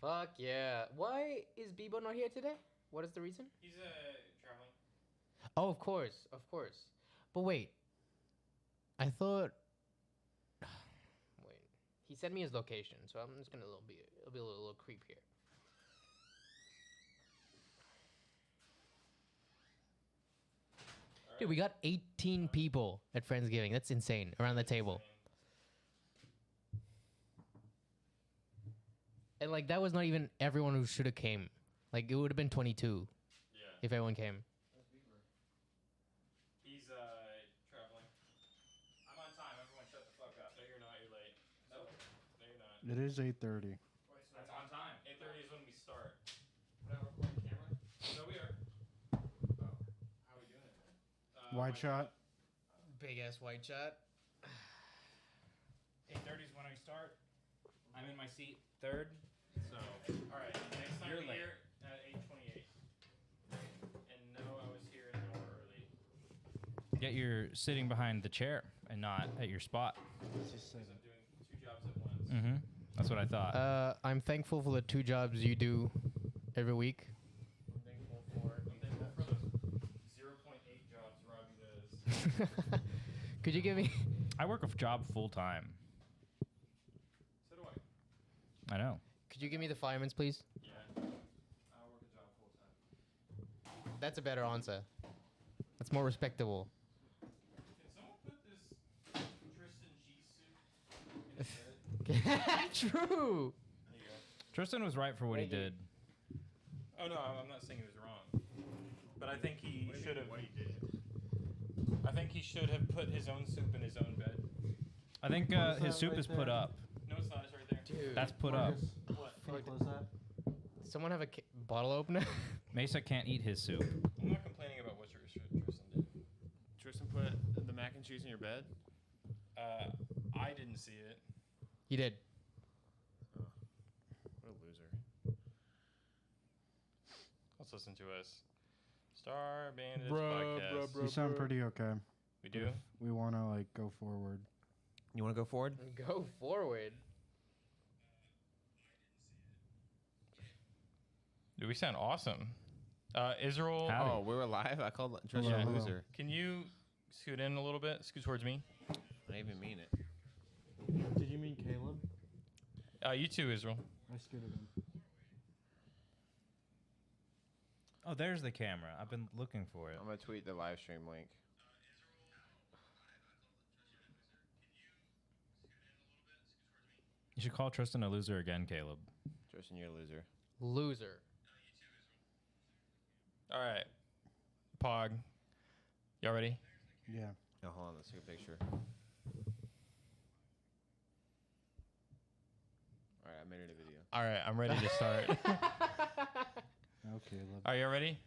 Fuck yeah. Why is Bebo not here today? What is the reason? He's traveling. Oh, of course. But wait. I thought... Wait. He sent me his location, so I'm just gonna it'll be a little creep here. Dude, we got 18 people at Friendsgiving. That's insane. Around the table. And like that was not even everyone who should have came. Like it would have been 22 if everyone came. He's traveling. I'm on time. Everyone shut the fuck up. No, you're not. You're late. No, you're not. It is 8:30. That's on time. 8:30 is when we start. We're not recording camera? No, we are. Oh, how are we doing it then? Wide shot. Big ass white shot. 8:30 is when I start. I'm in my seat third. So, all right. Next time we're here at 8:28. And no, I was here an hour early. Yet you're sitting behind the chair and not at your spot. Because I'm doing 2 jobs at once. Mm-hmm. That's what I thought. I'm thankful for the 2 jobs you do every week. I'm thankful for the 0.8 jobs Robbie does. Could you give me... I work a job full time. So do I. I know. Could you give me the fireman's, please? Yeah. I work a job full time. That's a better answer. That's more respectable. Can someone put this Tristan G suit in his bed? True. There you go. Tristan was right for what he Thank you. did. Oh no, I'm not saying he was wrong, but I think he should have. I think he should have put his own soup in his own bed. I think What is his that soup right is there? put up. No, it's not. It's right there. Dude. That's put up. What? Can you close that? Someone have a bottle opener? Mesa can't eat his soup. I'm not complaining about what Tristan did. Tristan put the mac and cheese in your bed? I didn't see it. You did. What a loser. Let's listen to us. Star Bandits Bruh, podcast. bruh, You sound pretty okay. We do. We want to like go forward. You want to go forward? Go forward. Dude, we sound awesome. Israel, Howdy. Oh, we were live? I called Tristan Hello, a hello. loser. can you scoot in a little bit? Scoot towards me. I didn't even mean it. Did you mean Caleb? You too, Israel. I scooted him. Oh, there's the camera. I've been looking for it. I'm going to tweet the live stream link. You should call Tristan a loser again, Caleb. Tristan, you're a loser. Loser. All right. Pog. Y'all ready? Yeah. Oh, hold on. Let's take a picture. All right, I made it a video. All right, I'm ready to start. Okay. Are you ready?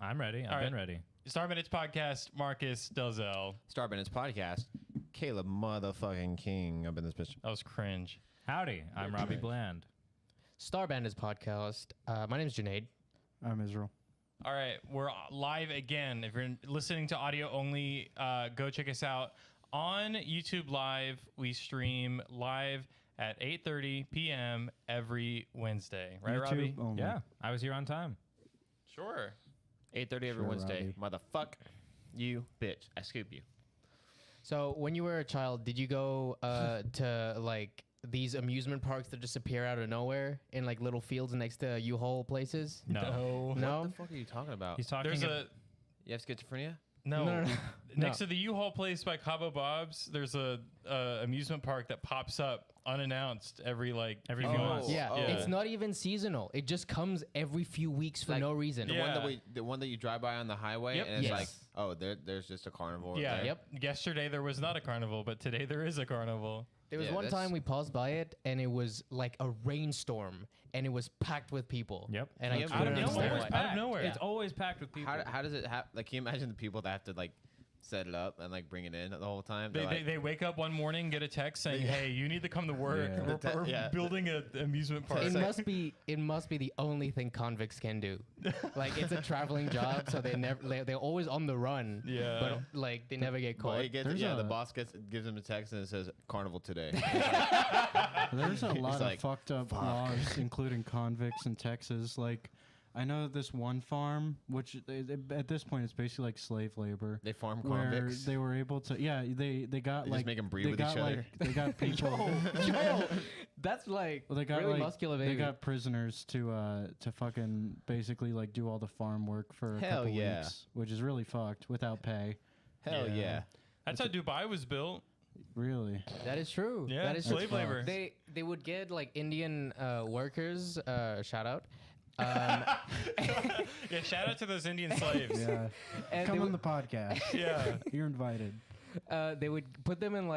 I'm ready. All I've been right. ready. Star Minutes podcast, Marcus Delzell. Star Bandits podcast. Caleb motherfucking King up in this bitch. That was cringe. Howdy. I'm Robbie Bland. Star Bandits podcast. My name is Junaid. I'm Israel. All right, we're live again. If you're listening to audio only, go check us out on YouTube Live. We stream live at 8:30 p.m. every Wednesday. Right, YouTube Robbie? only. Yeah, I was here on time. Sure. 8:30 every Sure, Wednesday. Motherfuck you, bitch. I scoop you. So when you were a child, did you go to like these amusement parks that just appear out of nowhere in like little fields next to U-Haul places? No. No? What the fuck are you talking about? He's talking. There's a You have schizophrenia? no. No. Next to the U-Haul place by Cabo Bob's, there's a amusement park that pops up unannounced every Every few few months. months. Yeah, Oh. it's not even seasonal. It just comes every few weeks for Like, no reason. The Yeah. one that you drive by on the highway Yep. and it's Yes. like, oh, there's just a carnival. Yeah. there. Yep. Yesterday there was not a carnival, but today there is a carnival. There was Yeah, one that's- time we passed by it, and it was like a rainstorm, and it was packed with people. Yep. And I Yeah, couldn't out of understand nowhere. why. Out of nowhere. It's always packed with people. How does it happen? Like, can you imagine the people that have to like set it up and like bring it in the whole time. They're like, They wake up one morning, get a text saying, "Hey, you need to come to work. Yeah. We're building an amusement park." It must be the only thing convicts can do. Like it's a traveling job, so they're always on the run. Yeah. But like they never get caught. the boss gives him a text and it says carnival today. There's a lot of like, fucked up laws, including convicts in Texas. Like, I know this one farm, which at this point it's basically like slave labor. They farm where convicts. they were able to, they got They like just make them breed they with got each other. like they got people. Yo, that's like Well, they got really like muscular baby. they got prisoners to fucking basically like do all the farm work for a Hell couple yeah. weeks, which is really fucked without pay. Hell Yeah. yeah. That's how Dubai was built. Really, That is true. Yeah, that is slave true. labor. They would get like Indian workers. Shout out. Yeah, shout out to those Indian slaves. yeah. And Come they on would, the podcast. Yeah. You're invited. they would put them in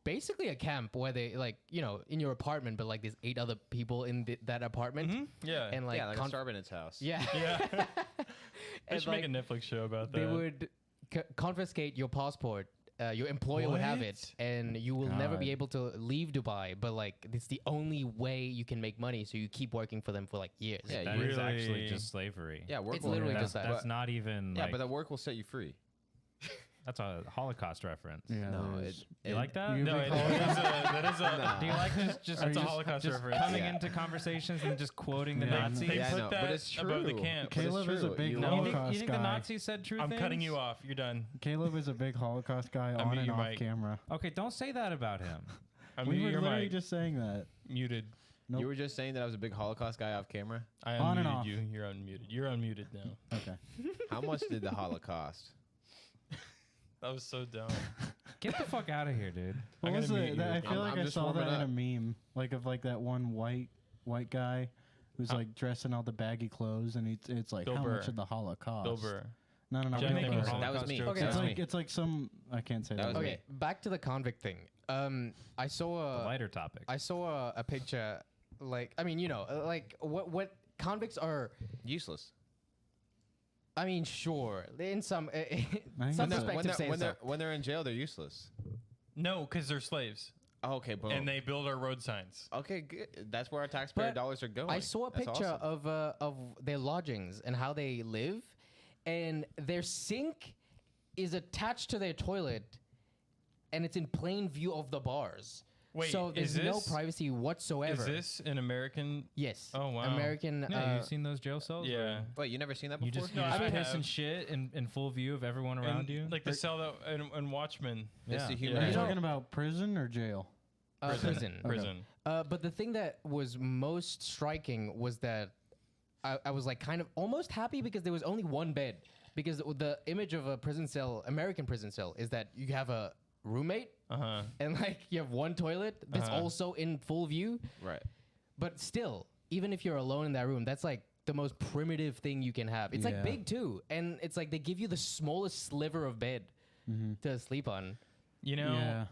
basically a camp where they like in your apartment, but like there's 8 other people in that apartment, Yeah. and like Yeah, like a Starbucks house. yeah. Yeah. They And, should make a like, Netflix show about that. they would confiscate your passport. Your employer would have it, What? and you will never be God. able to leave Dubai. But like, it's the only way you can make money, so you keep working for them for like years. Yeah, That is actually Really? just slavery. Yeah, work It's will- literally yeah. just that. That's not even Yeah, like, but the work will set you free. that's a Holocaust reference. Yeah. No, there's- You like that? You No, big that is a Do you like just that's a you Holocaust just reference. coming Yeah. into conversations and just quoting the Yeah, I know. Nazis? They Yeah, I put know, but that it's above the true. camp. But it's Caleb is a true. big You You know- think, Holocaust you think the guy. Nazis said true I'm things? cutting you off. You're done. Caleb is a big Holocaust guy on mute and your off mic. camera. Okay, don't say that about him. I'm We muting were your literally mic. just saying that. Muted. Nope. You were just saying that I was a big Holocaust guy off camera. I On and unmuted off. you. You're unmuted. You're unmuted now. Okay. How much did the Holocaust? That was so dumb. Get the fuck out of here, dude. What gotta was mute it? you. I feel like I'm I just saw that warming in a meme, like of like that one white guy who's like dressed in all the baggy clothes, and it's like Bill how much Burr. of the Holocaust? Bill Burr. No, Jack Bill making Burr. Holocaust That was me. jokes Okay. That It's was like me. it's like some I can't say That that. was word. me. Okay, back to the convict thing. I saw The lighter topic. I saw a picture. Like, I mean, like what convicts are. Useless. I mean, sure, in some think some that's- perspectives say so. When they're in jail, they're useless. No, because they're slaves. Oh, okay, boom. And they build our road signs. Okay, good. That's where our taxpayer But dollars are going. I saw a That's picture awesome. of their lodgings and how they live, and their sink is attached to their toilet, and it's in plain view of the bars. Wait, so there's is no this- privacy whatsoever. Is this an American? Yes. Oh, wow. American. Yeah, you've seen those jail cells? Yeah. where Wait, you never seen that You before? just, No, you just I piss have. and shit in full view of everyone around And, you. Like the cell that and Watchmen. It's Yeah. the Are human. you Yeah. animal. talking about prison or jail? Prison. Prison. But the thing that was most striking was that I was like kind of almost happy because there was only one bed. Because the image of a prison cell, American prison cell, is that you have a roommate Uh huh. and like you have one toilet that's Uh-huh. also in full view. Right. But still, even if you're alone in that room, that's like the most primitive thing you can have. It's like Yeah. big too. And it's like they give you the smallest sliver of bed to sleep on. You know, Yeah.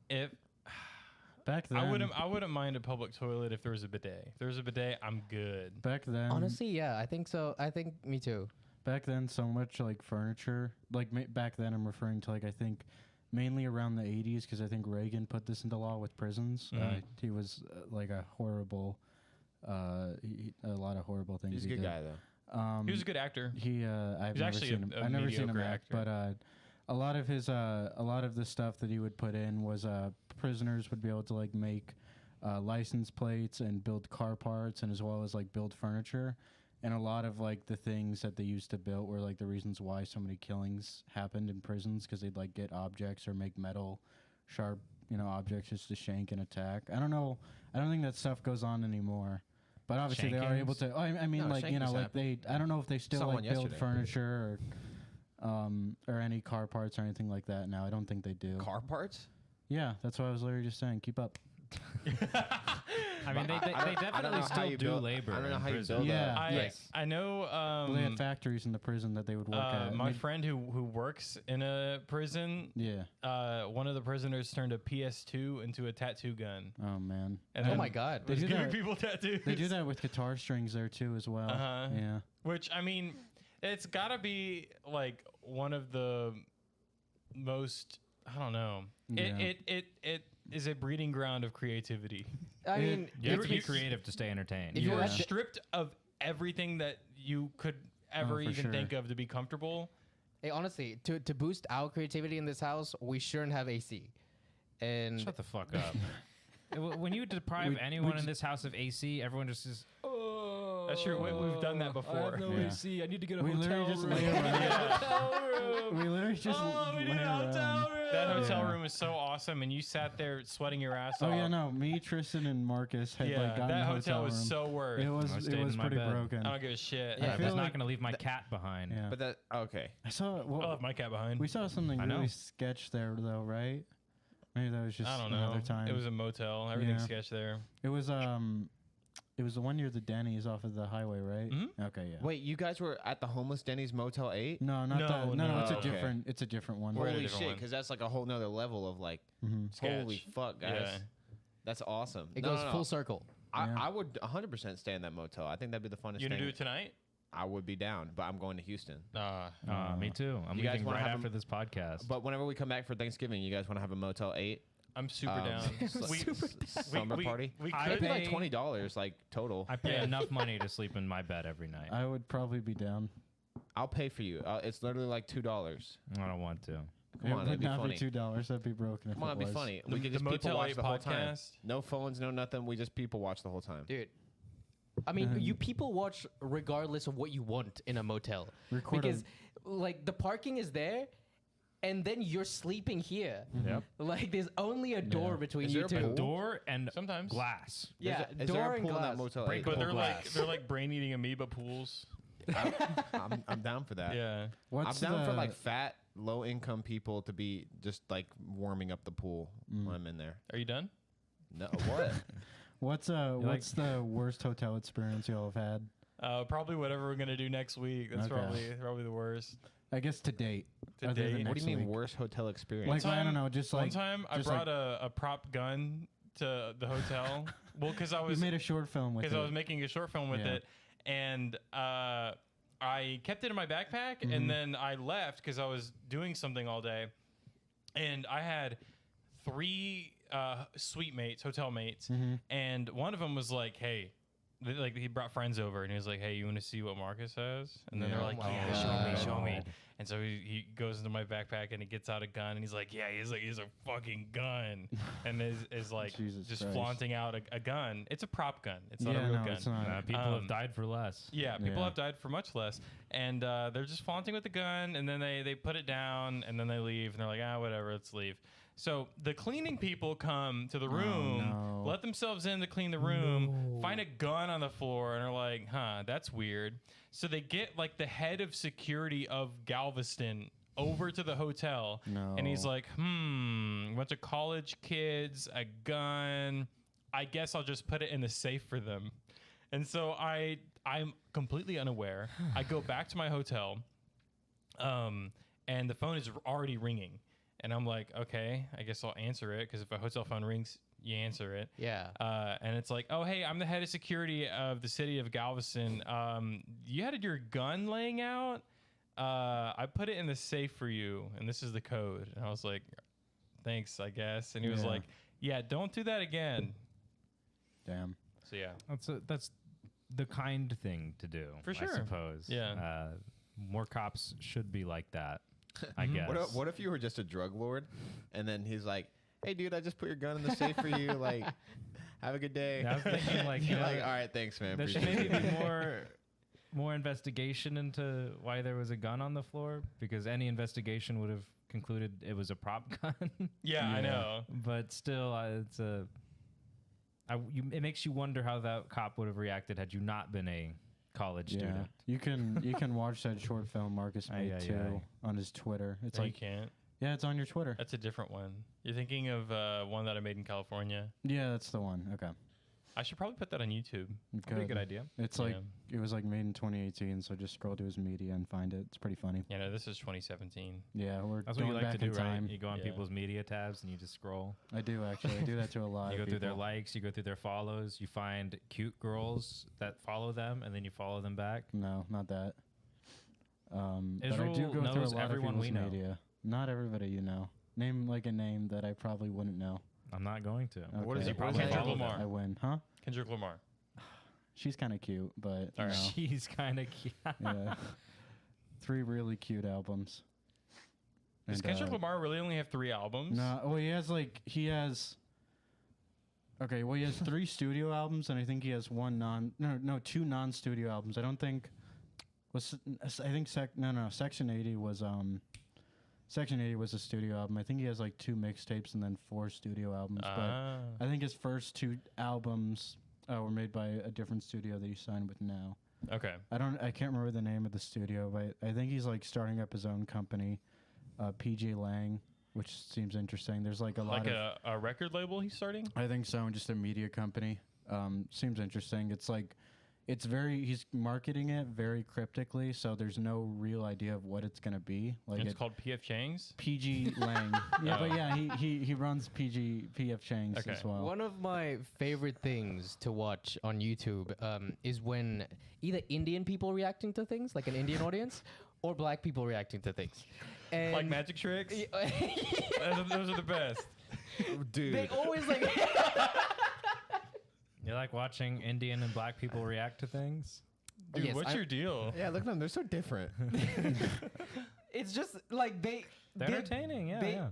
if Back then, I wouldn't mind a public toilet if there was a bidet. If there was a bidet, I'm good. back then, Honestly, yeah, I think so. I think me too. back then, so much like furniture. Like back then, I'm referring to like I think mainly around the 80s because I think Reagan put this into law with prisons. He was like a horrible, a lot of horrible things. He's a he good did. guy though. He was a good actor. He I've He's never actually seen him. a I've never seen him mediocre act, actor. but a lot of his a lot of the stuff that he would put in was prisoners would be able to like make license plates and build car parts and as well as like build furniture. And a lot of like the things that they used to build were like the reasons why so many killings happened in prisons because they'd like get objects or make metal sharp, objects just to shank and attack. I don't know. I don't think that stuff goes on anymore. But obviously they are able Shankings? to. I mean, No, like shankings like happen. I don't know if they still Someone like build yesterday. furniture or any car parts or anything like that now. I don't think they do. Car parts? Yeah, that's what I was literally just saying. Keep up. I mean, they I don't definitely know how still you do build- labor. I don't know in how you prison. build Yeah. I Yes. I know. Well, they had factories in the prison that they would work at. and My they'd- friend who works in a prison, Yeah. one of the prisoners turned a PS2 into a tattoo gun. Oh man. And Oh then my God. They was do giving that- people tattoos. They do that with guitar strings there too as well. Uh-huh. Yeah. Which I mean, it's got to be like one of the most. I don't know. Yeah. It is a breeding ground of creativity. I mean, You have to be you- creative to stay entertained. If you You're were at the- stripped of everything that you could ever for even sure. think of to be comfortable. hey, honestly, to boost our creativity in this house, we shouldn't have AC. And Shut the fuck up. When you deprive anyone in this house of AC, everyone just is. Oh, That's true. We've done that before. I have no Yeah. AC. I need to get a We hotel literally just room. lay around. Hotel room. We literally just Oh, we lay need a hotel around. room. That hotel Yeah. room is so awesome, and you sat there sweating your ass Oh off. yeah, no. Me, Tristan, and Marcus had Yeah, like gotten that a hotel was room. so worth. It was I stayed it was in my pretty bed. broken. I don't give a shit. I I feel was not like going to leave my cat behind. Yeah. But that okay. I saw. I Well, left my cat behind. we saw something I know. really sketch there though, right? Maybe that was just I don't know. another time. It was a motel. Everything's Yeah. sketch there. It was the one near the Denny's off of the highway, right? Mhm. Okay, yeah. Wait, you guys were at the homeless Denny's Motel 8? No, not No, that. No, no. it's a Okay. different. It's a different one. We're at a Holy different shit, one. because that's like a whole nother level of like, Mhm. holy Sketch. fuck, guys. Yeah. That's awesome. it No, goes no, no. full circle. Yeah. I would 100% stay in that motel. I think that'd be the funnest You gonna thing. do it tonight? I would be down, but I'm going to Houston. Me too. I'm You guys leaving wanna right have after this podcast. But whenever we come back for Thanksgiving, you guys want to have a Motel 8 I'm super down. summer party? We I It'd could. be like pay- $20 like total. I pay Yeah. enough money to sleep in my bed every night. I would probably be down. I'll pay for you. It's literally like $2. I don't want to. Come on, it that'd would be not funny. be $2. That'd be broken. Come on, if it'd it be was. funny. The- We could the just people Motel watch 8 the whole time. podcast. No phones, no nothing. We just people watch the whole time. Dude. I mean, you people watch regardless of what you want in a motel. Record because, like, the parking is there, and then you're sleeping here. Yep. Like, there's only a door Yeah. between Is you there a two. pool? Door and Sometimes. glass. Yeah, Is door there a and pool in glass. that Motel 8? Breakable But they're glass. like brain eating amoeba pools. I'm down for that. Yeah. What's I'm down for the- like fat, low income people to be just like warming up the pool when I'm in there. Are you done? No, what? What's the worst hotel experience y'all have had? Probably whatever we're gonna do next week. That's Okay. probably the worst. I guess to date. To other than date? What do next you mean week. worst hotel experience? Like, I don't know, just like one time I just brought like- a prop gun to the hotel. Well, because I we was made a short film with it. because I was making a short film with Yeah. it, and I kept it in my backpack, Mm-hmm. and then I left because I was doing something all day, and I had 3 suite mates, hotel mates, Mm-hmm. and one of them was like, "Hey." Like he brought friends over and he was like, "Hey, you want to see what Marcus has?" And then they're Yeah. like, Oh my "Yeah, God. show me." And so he goes into my backpack and he gets out a gun and he's like, "Yeah, he's a fucking gun," and is like Jesus just Christ. flaunting out a gun. It's a prop gun. It's not yeah, a real no, gun. it's not. People Um, have died for less. Yeah, people Yeah. have died for much less, and they're just flaunting with the gun, and then they put it down, and then they leave, and they're like, whatever, let's leave. So the cleaning people come to the room, no. let themselves in to clean the room, find a gun on the floor, and are like, that's weird. So they get like the head of security of Galveston over to the hotel, and he's No. like, bunch of college kids, a gun. I guess I'll just put it in the safe for them. And so I'm completely unaware. I go back to my hotel, and the phone is already ringing. And I'm like, okay, I guess I'll answer it, because if a hotel phone rings, you answer it. Yeah. And it's like, oh, hey, I'm the head of security of the city of Galveston. You had your gun laying out? I put it in the safe for you, and this is the code. And I was like, thanks, I guess. And he was Yeah. like, yeah, don't do that again. Damn. So yeah. That's the kind thing to do. For sure. I suppose. Yeah. More cops should be like that. I guess. What if you were just a drug lord, and then he's like, "Hey, dude, I just put your gun in the safe for you. Like, have a good day." I was thinking, like, You're like, "All right, thanks, man." there should Appreciate maybe it." be more investigation into why there was a gun on the floor, because any investigation would have concluded it was a prop gun. Yeah, I know. But still, it makes you wonder how that cop would have reacted had you not been a college Yeah. student. You can watch that short film Marcus made Aye, aye, too aye. on his Twitter. It's No, like you can't. yeah, it's on your Twitter. That's a different one. You're thinking of one that I made in California. Yeah, that's the one. Okay. I should probably put that on YouTube. That'd be a good idea. It's like it was like made in 2018, so just scroll to his media and find it. It's pretty funny. Yeah, no, this is 2017. Yeah, we're That's what going you like back to in do, right? time. You go on Yeah. people's media tabs and you just scroll. I do actually. I do that to a lot. You of go through their people. likes, you go through their follows, you find cute girls that follow them, and then you follow them back. No, not that. But I do Israel go through a knows lot of everyone people's we know. media. Not everybody you know. Name like a name that I probably wouldn't know. I'm not going to. What is he? Probably Kendrick Kendrick Lamar. Lamar. I win, huh? Kendrick Lamar. She's kind of cute, but All right. no. She's kind of cute. Yeah. 3 really cute albums. Does And, Kendrick Lamar really only have 3 albums? No, well, he has. Okay, well, he has 3 studio albums, and I think he has 2 non-studio albums. I don't think Section 80 was Section 80 was a studio album. I think he has like 2 mixtapes and then 4 studio albums. But I think his first 2 albums were made by a different studio that he signed with now. Okay. I can't remember the name of the studio, but I think he's like starting up his own company, PJ Lang, which seems interesting. There's like a lot Like of a record label he's starting? I think so, and just a media company. Seems interesting. It's like he's marketing it very cryptically, so there's no real idea of what it's gonna be. Like It's called PF Chang's? PG Lang. Yeah, Oh. but yeah, he runs PF Chang's Okay. as well. One of my favorite things to watch on YouTube is when either Indian people reacting to things, like an Indian audience, or black people reacting to things. And Like magic tricks? Those are the best. Dude. they always like. You like watching Indian and black people react to things? Dude, Yes, what's your deal? Yeah, look at them. They're so different. It's just like They're entertaining, yeah, they yeah.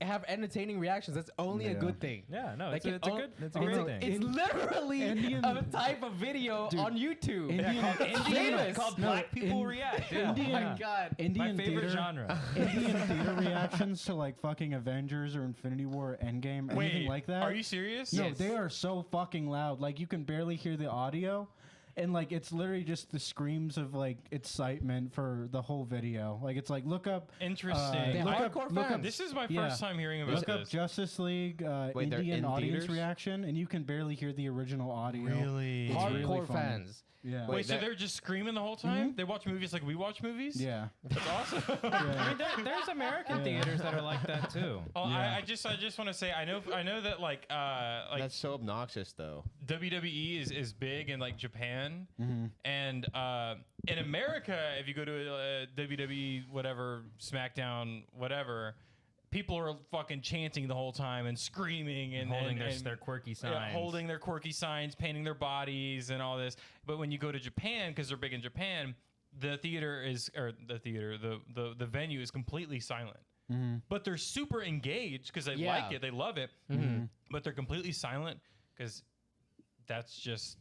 have entertaining reactions. That's only a Yeah. good thing. Yeah, no, Like it's a oh, good, it's a it's great a- thing. It's literally Indian- a type of video Dude, on YouTube. Indian- famous. called No, Black People in- React. Yeah. Oh my Indian- god. Indian My favorite theater, genre. Indian theater reactions to like fucking Avengers or Infinity War, or Endgame, anything Wait, like that. are you serious? No, Yes. they are so fucking loud. Like you can barely hear the audio. And like it's literally just the screams of like excitement for the whole video. Like it's like look up Interesting. They're look hardcore up, look up fans. This is my Yeah. first time hearing about look up this. Justice League Wait, they're Indian in audience theaters? reaction, and you can barely hear the original audio. Really? It's really Hardcore funny. fans. Yeah. Wait, so that- they're just screaming the whole time? They watch movies like we watch movies? Yeah. That's awesome. I mean, there's American theaters that are like that too. Oh, Yeah. I just want to say I know that like That's so obnoxious, though. WWE is big in like Japan, Mm-hmm. and in America, if you go to WWE whatever SmackDown whatever, people are fucking chanting the whole time and screaming and Holding and their quirky signs. yeah, holding their quirky signs, painting their bodies and all this. But when you go to Japan, because they're big in Japan, the venue is completely silent. But they're super engaged because they Yeah. like it, they love it. But they're completely silent because that's just,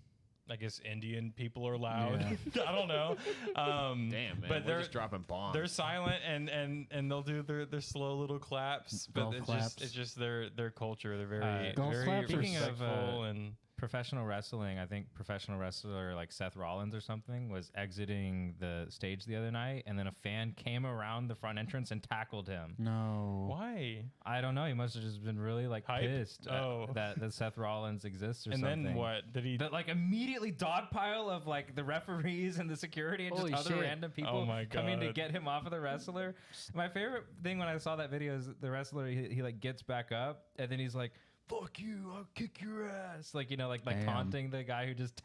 I guess, Indian people are loud. I don't know. Damn, man. But We're they're just dropping bombs. they're silent and they'll do their slow little claps. But Golf claps. it's just their culture. They're very Golf very claps are respectful and. Professional wrestling, I think professional wrestler like Seth Rollins or something was exiting the stage the other night, and then a fan came around the front entrance and tackled him. No. Why? I don't know. He must have just been really like Hyped? pissed Oh. that Seth Rollins exists or And something. then what? Did he? That like immediately dogpile of like the referees and the security and Holy just other shit. random people Oh my coming to God. get him off of the wrestler. My favorite thing when I saw that video is the wrestler he like gets back up and then he's like, "Fuck you! I'll kick your ass!" Like like Damn. taunting the guy who just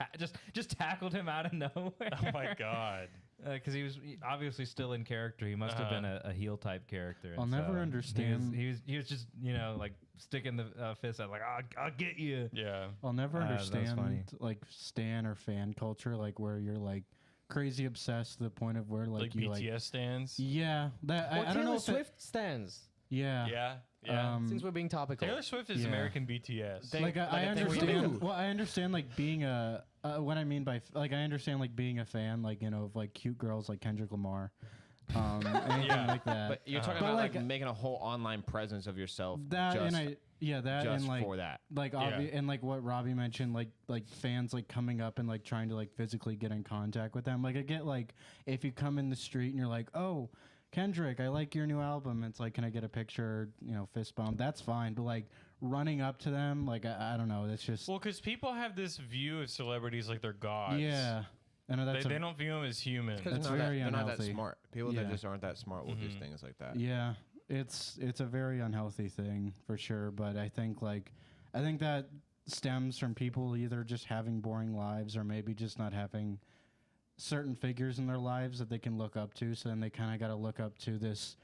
tackled him out of nowhere. Oh my god! Because he was obviously still in character. He must have been a heel type character. I'll and never so understand- He was just like sticking the fist out like I'll get you. Yeah. I'll never that was understand funny. like stan or fan culture, like where you're like crazy obsessed to the point of where Like you BTS like stands. yeah that Well, I don't know Taylor if it- Swift stands. yeah Yeah. Yeah. Since we're being topical. Taylor Swift is Yeah. American BTS. like I like, they understand. do. Well, I understand like being a what I mean by like I understand like being a fan, like of like cute girls like Kendrick Lamar, anything Yeah. like that. But you're talking But, about like like, making a whole online presence of yourself that just, and I that just and like for that. like and like what Robbie mentioned, like fans like coming up and like trying to like physically get in contact with them. Like I get like if you come in the street and you're like, oh, Kendrick, I like your new album. It's like, can I get a picture? Fist bump. That's fine. But like running up to them, like I don't know. That's just Well, because people have this view of celebrities like they're gods. yeah. I know that's They don't view them as human. Because That's they're, very they're not that unhealthy. smart. People that Yeah. just aren't that smart will do things like that. yeah. It's a very unhealthy thing for sure. But I think that stems from people either just having boring lives or maybe just not having certain figures in their lives that they can look up to. So then they kind of got to look up to this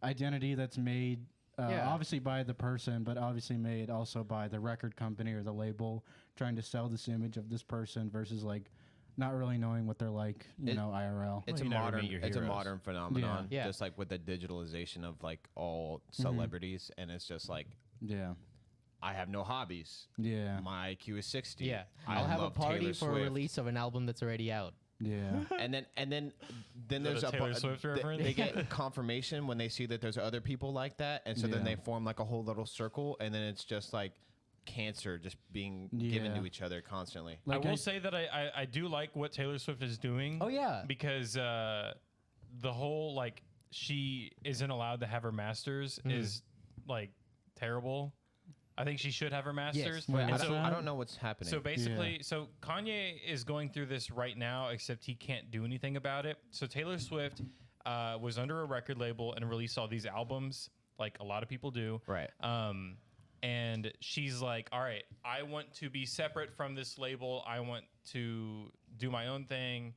identity that's made Yeah. obviously by the person, but obviously made also by the record company or the label trying to sell this image of this person versus like not really knowing what they're like, you know, IRL. It's you a never modern meet your it's a heroes. modern phenomenon, Yeah. just like with the digitalization of like all celebrities, and it's just like Yeah. I have no hobbies. Yeah. My IQ is 60. Yeah, I I'll have a love party Taylor for a Swift. release of an album that's already out. Yeah. and then there's a Taylor Swift reference? They get confirmation when they see that there's other people like that, and so then Yeah. they form like a whole little circle, and then it's just like cancer just being given Yeah. to each other constantly. Like I will say that I do like what Taylor Swift is doing. Oh, yeah. because the whole like she isn't allowed to have her masters is like terrible. I think she should have her masters. Wait, And what's so, that? I don't know what's happening. so basically, so Kanye is going through this right now, except he can't do anything about it. So Taylor Swift was under a record label and released all these albums, like a lot of people do. Right. And she's like, all right, I want to be separate from this label. I want to do my own thing.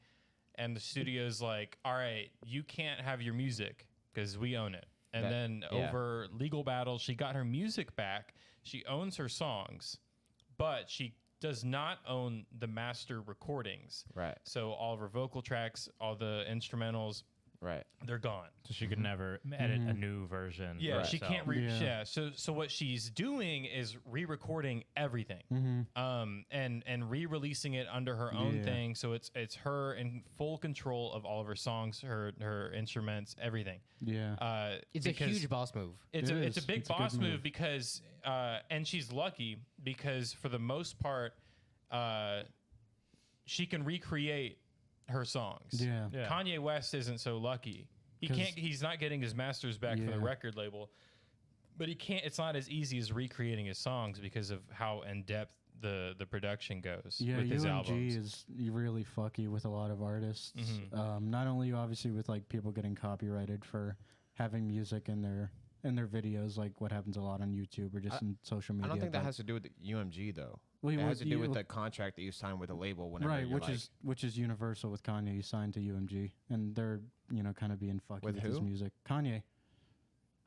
And the studio's like, all right, you can't have your music because we own it. And then over legal battles, she got her music back. She owns her songs, but she does not own the master recordings. Right. So all of her vocal tracks, all the instrumentals, Right. they're gone. So she could never edit a new version. Yeah, for she herself. can't reach. Yeah. Yeah. So what she's doing is re-recording everything, and re-releasing it under her own Yeah. thing. So it's her in full control of all of her songs, her instruments, everything. Yeah. It's a because huge boss move. It's It a is. big It's a good boss move move. because and she's lucky because for the most part, she can recreate her songs. Yeah. Yeah. Kanye West isn't so lucky. He 'Cause- can't. He's not getting his masters back from the Yeah. record label, but he can't. It's not as easy as recreating his songs because of how in depth the production goes Yeah, with his UMG albums. is really fucky with a lot of artists. Mm-hmm. Not only obviously with like people getting copyrighted for having music in their videos, like what happens a lot on YouTube or just in social media. I don't think that but- has to do with the UMG though. Well, It what has to do with you- the contract that you sign with the label. Whenever right, you're like, which is universal with Kanye. He signed to UMG, and they're kind of being fucky With with his who? music. Kanye.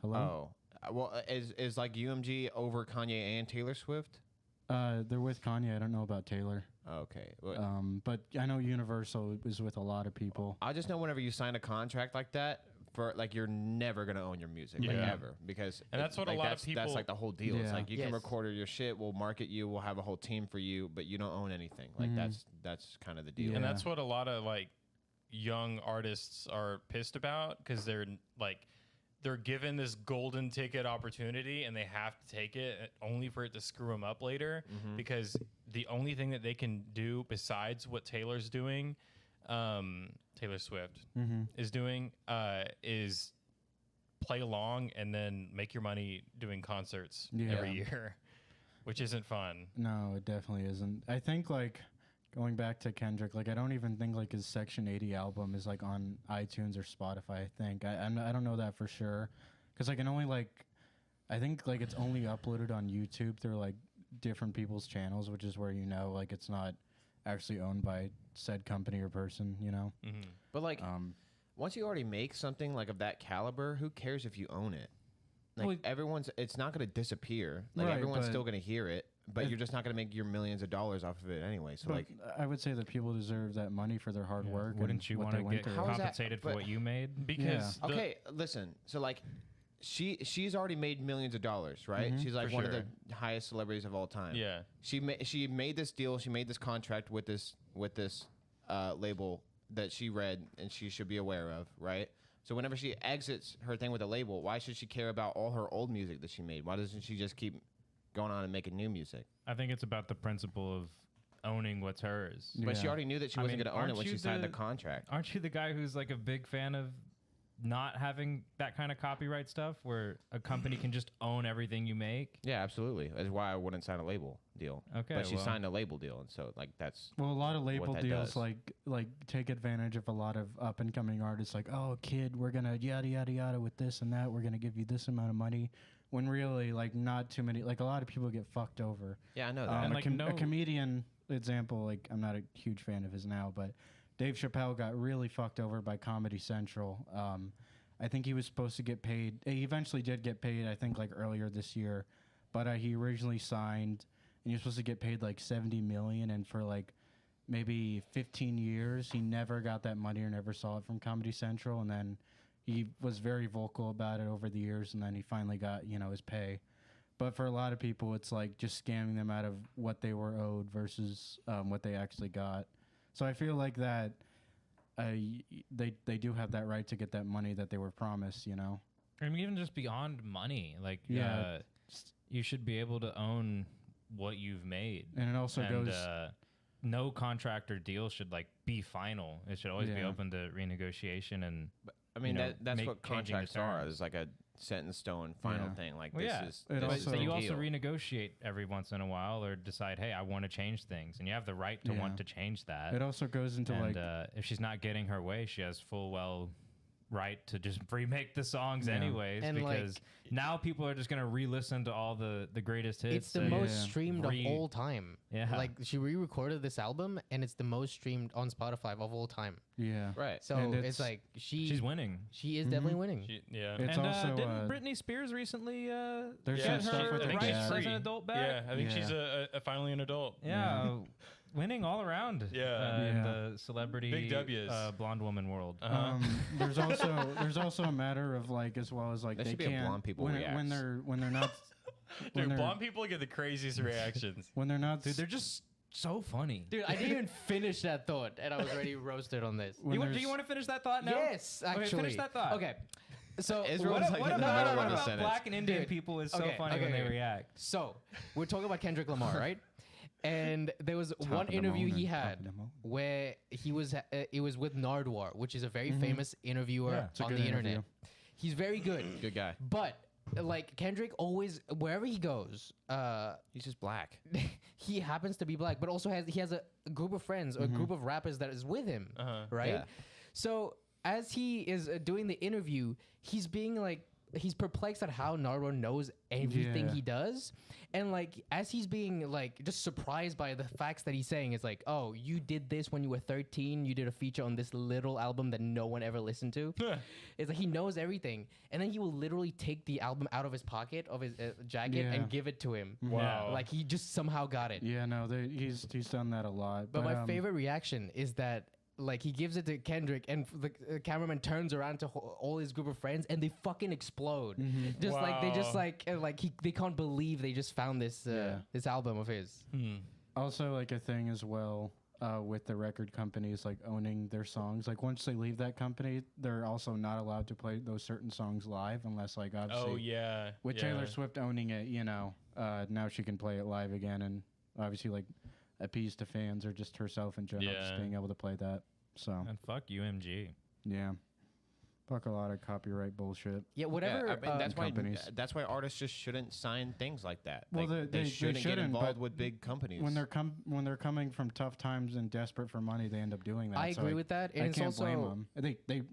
Hello. well, is like UMG over Kanye and Taylor Swift? They're with Kanye. I don't know about Taylor. Okay. Well, But I know Universal is with a lot of people. I just know whenever you sign a contract like that, for like you're never gonna own your music, like Yeah. ever, because And that's what a like, lot of that's people- like the whole deal. It's Yeah. like you can Yes. record your shit, we'll market you, we'll have a whole team for you, but you don't own anything. Like that's kind of the deal. Yeah. And that's what a lot of like young artists are pissed about because they're like they're given this golden ticket opportunity and they have to take it only for it to screw them up later because the only thing that they can do besides what Taylor's doing, Taylor Swift is doing, is play along and then make your money doing concerts every year, which isn't fun. No, it definitely isn't. I think like going back to Kendrick, like I don't even think like his Section 80 album is like on iTunes or Spotify. I think I don't know that for sure because I can only I think like it's only uploaded on YouTube through like different people's channels, which is where like it's not actually owned by said company or person. But like once you already make something like of that caliber, who cares if you own it? Like Well, it's not going to disappear. Like Right, everyone's but still going to hear it, but you're just not going to make your millions of dollars off of it anyway. So But like, I would say that people deserve that money for their hard work. Wouldn't and you what want they to went get through. How is that- compensated for but- what you made? Because the- okay, listen. So like, she's already made millions of dollars, right? She's like For one of sure. the highest celebrities of all time. yeah. She made this deal. She made this contract with this label that she read and she should be aware of, right? So whenever she exits her thing with the label, why should she care about all her old music that she made? Why doesn't she just keep going on and making new music? I think it's about the principle of owning what's hers. But she Yeah. already knew that she I wasn't mean, going to own it aren't when you she signed the the- contract. Aren't you the guy who's like a big fan of not having that kind of copyright stuff where a company can just own everything you make? Yeah, absolutely. That's why I wouldn't sign a label deal. Okay, But she well- signed a label deal, and so like that's Well, a lot of label that deals does. like take advantage of a lot of up and coming artists. Like, oh, kid, we're gonna yada yada yada with this and that. We're gonna give you this amount of money. When really, like, not too many. Like, a lot of people get fucked over. yeah, I know that. And, like, a comedian example. Like, I'm not a huge fan of his now, but Dave Chappelle got really fucked over by Comedy Central. I think he was supposed to get paid. He eventually did get paid, I think, like earlier this year. But he originally signed, and he was supposed to get paid like $70 million. And for like maybe 15 years, he never got that money or never saw it from Comedy Central. And then he was very vocal about it over the years. And then he finally got, you know, his pay. But for a lot of people, it's like just scamming them out of what they were owed versus what they actually got. So I feel like that they do have that right to get that money that they were promised, you know? I mean, even just beyond money, like, Yeah. you should be able to own what you've made. And it also goes... no contract or deal should, like, be final. It should always be Yeah. open to renegotiation and... I mean, you know, that's make what changing the contracts are. terms. It's like a set in stone final Yeah. thing. Like Well, this yeah. is. It This also- is But the you also deal. renegotiate every once in a while or decide, hey, I want to change things. And you have the right to Yeah. want to change that. It also goes into and like... if she's not getting her way, she has full well right to just remake the songs Yeah. anyways, And, like, because now people are just going to re-listen to all the greatest hits. It's the and- most Yeah. streamed of all time. Yeah. Like she re-recorded this album, and it's the most streamed on Spotify of all time. Yeah. Right. So And it's it's- like she's winning. she is definitely winning. Yeah. It's and also, didn't Britney Spears recently There's some get stuff her with the rights dad. as an adult back? Yeah, I think Yeah. she's finally an adult. Yeah, winning all around. Yeah. in Yeah. the celebrity Big W's. Blonde woman world. There's also a matter of like, as well as like, That they should be a can't blonde people when reacts. they're not when Dude, they're, blonde people get the craziest reactions. when they're not Dude, they're just so funny. Dude, I didn't even finish that thought, and I was already roasted on this. when Do there's- you want to finish that thought now? Yes, Okay, actually. finish that thought. Okay. So Israel What, was like what in the about, middle what of the about sentence. black and Indian Dude, people is so okay, funny okay, when they okay. react? So we're talking about Kendrick Lamar, right? And there was Top one of the interview mountain, he top had of the mountain. where he was it was with Nardwar, which is a very famous interviewer Yeah, it's a on good the internet. interview. He's very good, Good guy. but like Kendrick always wherever he goes, He's just black. he happens to be black, but also he has a group of friends or a group of rappers that is with him, right? Yeah. So as he is doing the interview, he's being like he's perplexed at how Nardwar knows everything Yeah. he does, and like as he's being like just surprised by the facts that he's saying, it's like, oh, you did this when you were 13, you did a feature on this little album that no one ever listened to. It's like he knows everything, and then he will literally take the album out of his pocket of his jacket Yeah. and give it to him. Wow. Like he just somehow got it. Yeah, no, he's done that a lot. But my favorite reaction is that like he gives it to Kendrick, and the cameraman turns around to all his group of friends, and they fucking explode. Just like they just Wow. they can't believe they just found this Yeah. this album of his. Also, like a thing as well with the record companies like owning their songs. Like once they leave that company, they're also not allowed to play those certain songs live unless like obviously Oh yeah. with yeah. Taylor Swift owning it, you know, now she can play it live again, and obviously like appease to fans or just herself in general, just Yeah. being able to play that. So And fuck UMG. yeah, fuck a lot of copyright bullshit. Yeah, whatever. Yeah, I mean, companies. that's why artists just shouldn't sign things like that. Well, Like, they shouldn't get shouldn't, involved but with big companies. When they're coming from tough times and desperate for money, they end up doing that. I So agree with that, and I it's can't blame also them. They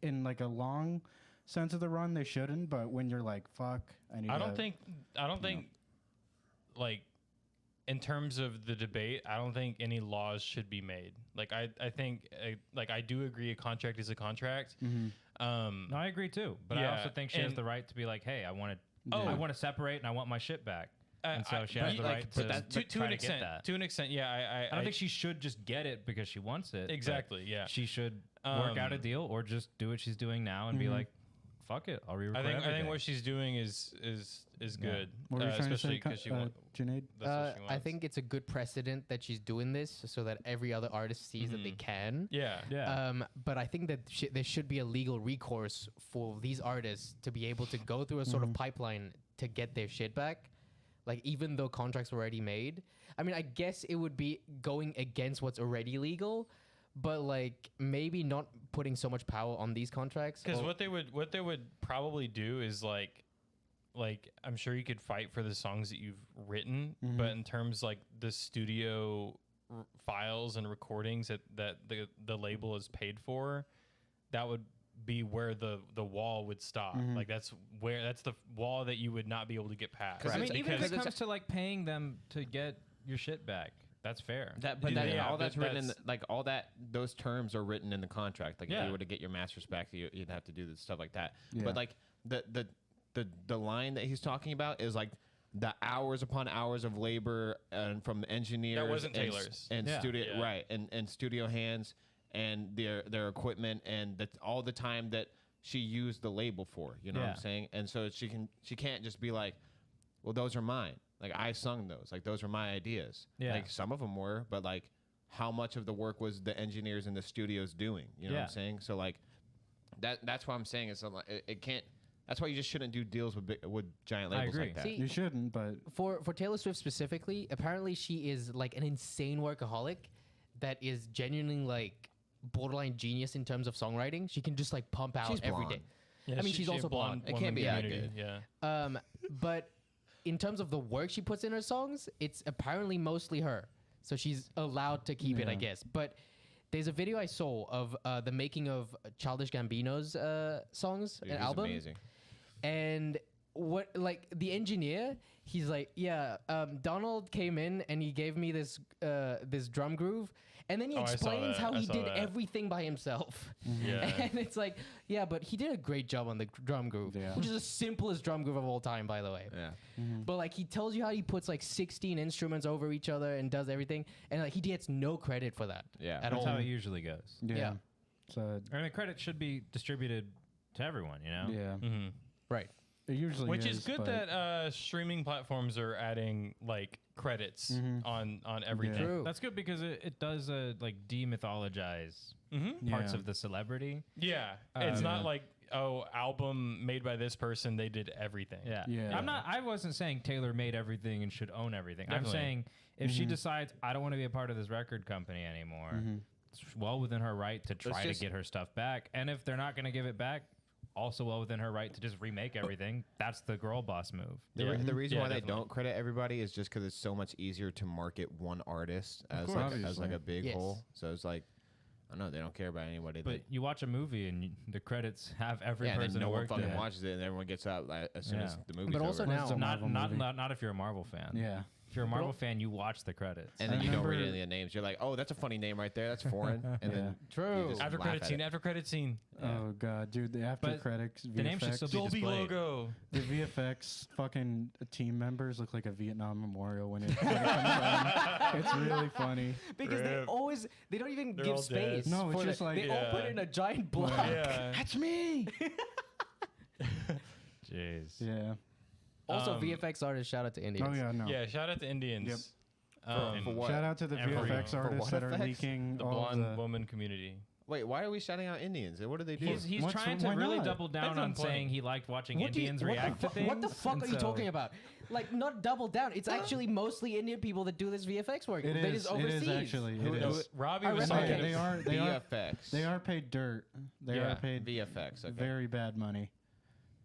in like a long sense of the run, they shouldn't. But when you're like, fuck, I don't think like in terms of the debate, I don't think any laws should be made. Like I think like I do agree a contract is a contract. No, I agree too. But I Yeah, also think she has and- the right to be like, hey, I want to Oh. I want to separate and I want my shit back. And so she has the but right to, that, to to try an to extent. get that. To an extent, yeah. I don't think she should just get it because she wants it. but exactly. Yeah. She should work out a Um, deal or just do what she's doing now and be like, fuck it, I'll re-record I think everything. what she's doing is good, What were you trying to especially say, because she wants. Junaid? That's what she wants. I think it's a good precedent that she's doing this so that every other artist sees that they can. Yeah. Yeah. But I think that there should be a legal recourse for these artists to be able to go through a sort of pipeline to get their shit back. Like, even though contracts were already made. I mean, I guess it would be going against what's already legal, but like maybe not putting so much power on these contracts. Because or- what they would probably do is like I'm sure you could fight for the songs that you've written, but in terms like the studio files and recordings that the label is paid for, that would be where the wall would stop. Like that's the wall that you would not be able to get past. I mean, even if because it it's- comes to like paying them to get your shit back, That's fair. All that's written in that's- all that those terms are written in the contract. Like if Yeah. you were to get your master's back, you'd have to do this stuff like that. Yeah. But like the line that he's talking about is like the hours upon hours of labor and from engineers wasn't and Taylor's. and Yeah. studio Yeah. right and studio hands and their equipment and all the time that she used the label for. You know what I'm Yeah. saying? And so she can't just be like, well, those are mine. Like I sung those. Like those are my ideas. Yeah. Like some of them were, but like how much of the work was the engineers in the studios doing? You know what Yeah. I'm saying? So like that's why I'm saying it's it can't. That's why you just shouldn't do deals with giant I labels agree. like that. See, You shouldn't, but for Taylor Swift specifically, apparently she is like an insane workaholic that is genuinely like borderline genius in terms of songwriting. She can just like pump out She's every blonde. day. Yeah, I mean, she's a also blonde. It can't be that community, good. Yeah. But in terms of the work she puts in her songs, it's apparently mostly her. So she's allowed to keep it, I Yeah. guess. But there's a video I saw of the making of Childish Gambino's songs, Dude, an he's album. amazing. And what like the engineer, he's like, yeah, Donald came in and he gave me this this drum groove, and then he Oh, I saw explains that. how I he saw did that. everything by himself. Yeah. And it's like, yeah, but he did a great job on the drum groove, Yeah. which is the simplest drum groove of all time, by the way. Yeah. But like he tells you how he puts like 16 instruments over each other and does everything, and like he gets no credit for that. Yeah. at That's all. how it usually goes. yeah. Yeah. So I mean, the credit should be distributed to everyone, you know? yeah, Mm-hmm. Right. it usually Which is good but that streaming platforms are adding like credits on everything. True. That's good because it does like demythologize Mm-hmm. parts Yeah. of the celebrity. Yeah, it's not Yeah. like album made by this person. They did everything. Yeah. Yeah. I wasn't saying Taylor made everything and should own everything. Definitely. I'm saying if she decides I don't want to be a part of this record company anymore, it's well within her right to try just- to get her stuff back. And if they're not going to give it back, also well within her right to just remake everything. That's the girl boss move. The reason Yeah, why they definitely. don't credit everybody is just because it's so much easier to market one artist as course. like, as Obviously. like a big Yes. hole. So it's like, I don't know, they don't care about anybody. But you watch a movie and the credits have every yeah, and person then no who one worked fucking there. watches it, and everyone gets out like, as soon as Yeah. the movie's But also over. now- It's a Marvel movie. Not if you're a Marvel fan. Yeah. If you're a Marvel fan, you watch the credits. and then I you don't read remember- any of the names. You're like, oh, that's a funny name right there. That's foreign. And then True. you just After laugh credit at scene. it. After credit scene. Oh god, dude, the after But credits the name should VFX, still be Dolby displayed. logo. the VFX fucking team members look like a Vietnam memorial when it comes on. It's really funny. Because Rip. they don't even They're give all space. dead. No, it's for just the- like- they all put Yeah. in a giant block. Yeah. That's me. Jeez. Yeah. Also, Um, VFX artists, shout out to Indians. Oh yeah, no. Yeah. Shout out to Indians. Yep. For what? Shout out to the And for VFX what artists that are effects? leaking The all blonde the. woman community. Wait, why are we shouting out Indians? What do they do? He's What's- trying to why really not? double down That's on on point. saying he liked watching What do you- Indians what the react to fu- things. What the fuck and are you so- talking about? Like, not double down. It's actually mostly Indian people that do this VFX work. It That is. is It overseas. is actually. Who- It is. Robbie I was read talking. that. They are. They are. VFX. They are paid dirt. They Yeah, are paid VFX. Okay. very bad money.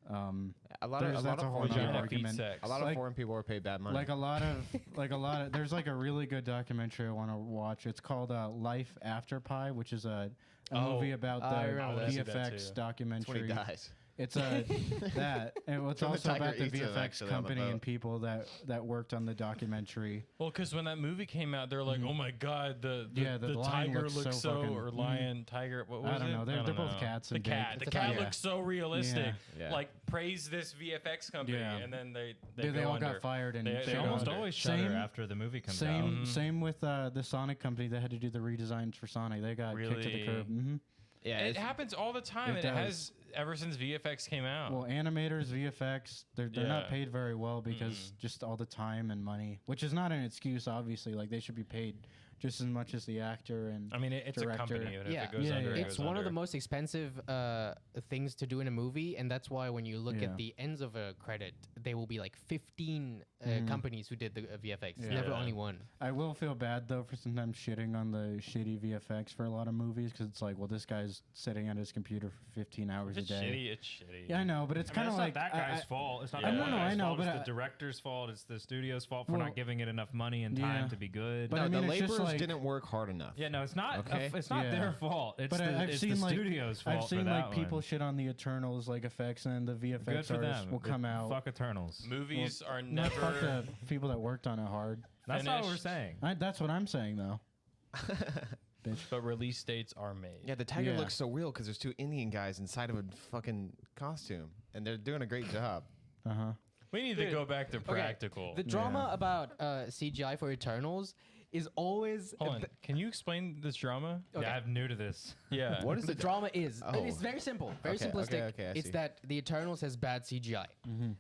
a lot of that's a whole Vagina nother feet argument. sex. a lot of like- foreign people are paid bad money. Like a lot of there's like a really good documentary I want to watch. It's called Life After Pi, which is a movie about I the remember that. See that VFX too. That's when he documentary. dies. It's that, and it's When the also tiger about the eats him, VFX actually, on the company and boat. people that worked on the documentary. Well, because when that movie came out, they're like, "Oh my god, the Yeah, the lion tiger looks looks so so, fucking- or lion, tiger. What was I don't it? know. They're both know. cats The and big. cat. It's The a cat tiger. looks so realistic. Yeah. Like praise this VFX company, Yeah. and then they Dude, they go all under. got fired and They They go almost under. always shudder Same- after the movie comes out. Same with the Sonic company that had to do the redesigns for Sonic. They got kicked to the Really? curb. Yeah, It it's- happens all the time, It and it does. has ever since VFX came out. Well, animators, VFX, they're not Yeah. paid very well because just all the time and money, which is not an excuse, obviously. Like they should be paid just as much as the actor and I mean, it's a director. company, and Yeah. if it goes Yeah, under, yeah. it It's goes one of under. the most expensive things to do in a movie, and that's why when you look Yeah. at the ends of a credit, there will be like 15 companies who did the VFX. Yeah. Never Yeah. only one. I will feel bad though for sometimes shitting on the shitty VFX for a lot of movies because it's like, well, this guy's sitting at his computer for 15 hours If it's a day. shitty, it's shitty. Yeah, I know, but it's I mean, kind of it's like not that guy's I- fault. It's not Yeah. that No, one no, guy's I know, fault. but It's I- the director's fault. It's the studio's fault for Well, not giving it enough money and time yeah. to be good. But no, I mean, the it's just laborers like- didn't work hard enough. yeah, no, it's not. Okay. It's not Yeah. their fault. It's But the, I've it's seen the like studio's fault. I've seen for like that people one. shit on the Eternals like effects, and the VFX Good for artists them. will come out. Fuck Eternals. Movies are No, fuck never. the people that worked on it hard. That's not what we're finished, saying. That's what I'm saying though. Bitch. but release dates are made. Yeah, the tiger Yeah. looks so real because there's 2 Indian guys inside of a fucking costume, and they're doing a great job. Uh huh. We need to go back to Okay, practical. The drama about CGI for Eternals is always Hold on. Can you explain this drama? Okay. Yeah, I'm new to this. Yeah. What is the the drama is. Oh. It's very simple, very Okay, simplistic. okay, I it's see. that the Eternals has bad CGI.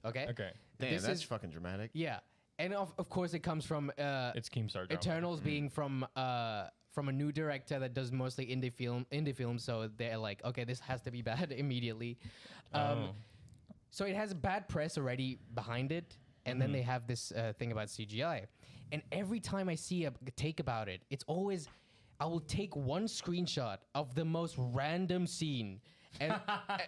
Okay. Okay. Damn, this that's is- fucking dramatic. Yeah, and of course it comes from It's Keemstar drama. Eternals being from a new director that does mostly indie film. So they're like, okay, this has to be bad immediately. Oh. So it has bad press already behind it, and then they have this thing about CGI. And every time I see a take about it, it's always I will take one screenshot of the most random scene and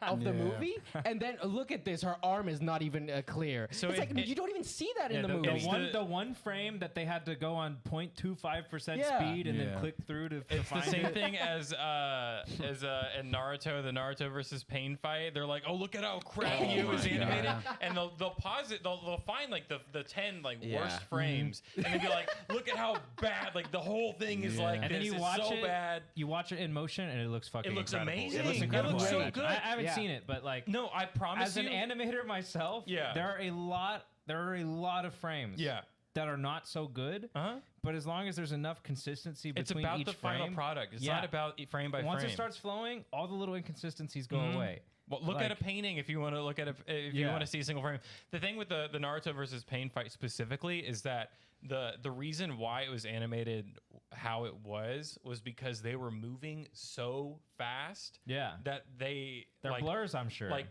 of the movie, and then look at this. Her arm is not even clear. So it's it- like it- you don't even see that in Yeah, the the- movie. it's The one frame that they had to go on 0.25% Yeah. speed and then Yeah. click through to It's the find same it. thing as in Naruto, the Naruto versus Pain fight. They're like, oh, look at how crappy it was my animated, God. and they'll pause it. They'll find like the 10 like Yeah. worst frames, and they'll be like, look at how bad like the whole thing is Yeah. like. And then this. you It's watch so it. bad. You watch it in motion, and it looks fucking. It looks incredible. amazing. It looks It incredible. looks so I good. haven't Yeah. seen it, but like, No, I promise as an you. animator myself, Yeah. there are a lot of frames. Yeah. That are not so good. Uh-huh. But as long as there's enough consistency It's between about each the frame, final product. It's yeah. not about frame by Once frame. it starts flowing, all the little inconsistencies go Mhm. away. Well, look at a Like- painting if you want to look at if you Yeah. want to see a single frame. The thing with the Naruto versus Pain fight specifically is that the reason why it was animated how it was because they were moving so fast Yeah. that they're They're blurs, I'm sure. Like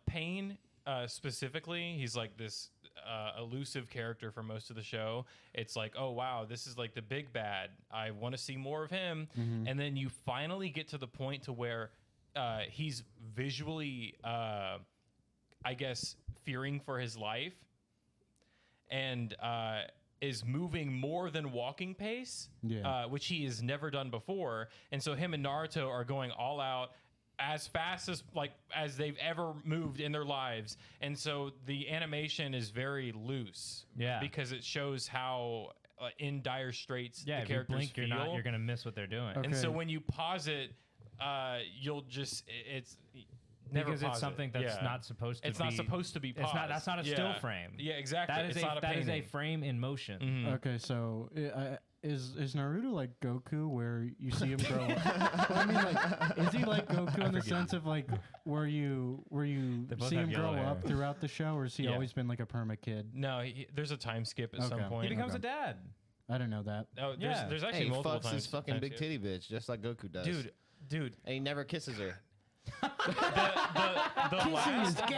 Pain specifically, he's like this elusive character for most of the show. It's like, oh wow, this is like the big bad. I want to see more of him. And then you finally get to the point to where he's visually, I guess, fearing for his life, and is moving more than walking pace, Yeah. which he has never done before. And so him and Naruto are going all out as fast as they've ever moved in their lives. And so the animation is very loose, Yeah. because it shows how in dire straits yeah, the if you characters blink, feel. you're gonna miss what they're doing. Okay. And so when you pause it, you'll just never Because it's pause it. something that's Yeah. not supposed to It's be. not supposed to be paused. It's not. That's not a still Yeah. frame. Yeah, exactly. That is It's not a that is a painting. frame in motion. Mhm. Okay, so is Naruto like Goku, where you see him grow up? Well, I mean, like, is he like Goku in the sense of like where you They both see have him grow yellow up hair. throughout the show, or has he Yeah. always been like a perma kid? No, there's a time skip at some Okay. point. He becomes Okay. a dad. I didn't know that. Oh, there's, Yeah. there's actually Hey, he multiple fucks times. his fucking time big skip. titty bitch just like Goku does. Dude, And he never kisses her. the last gay.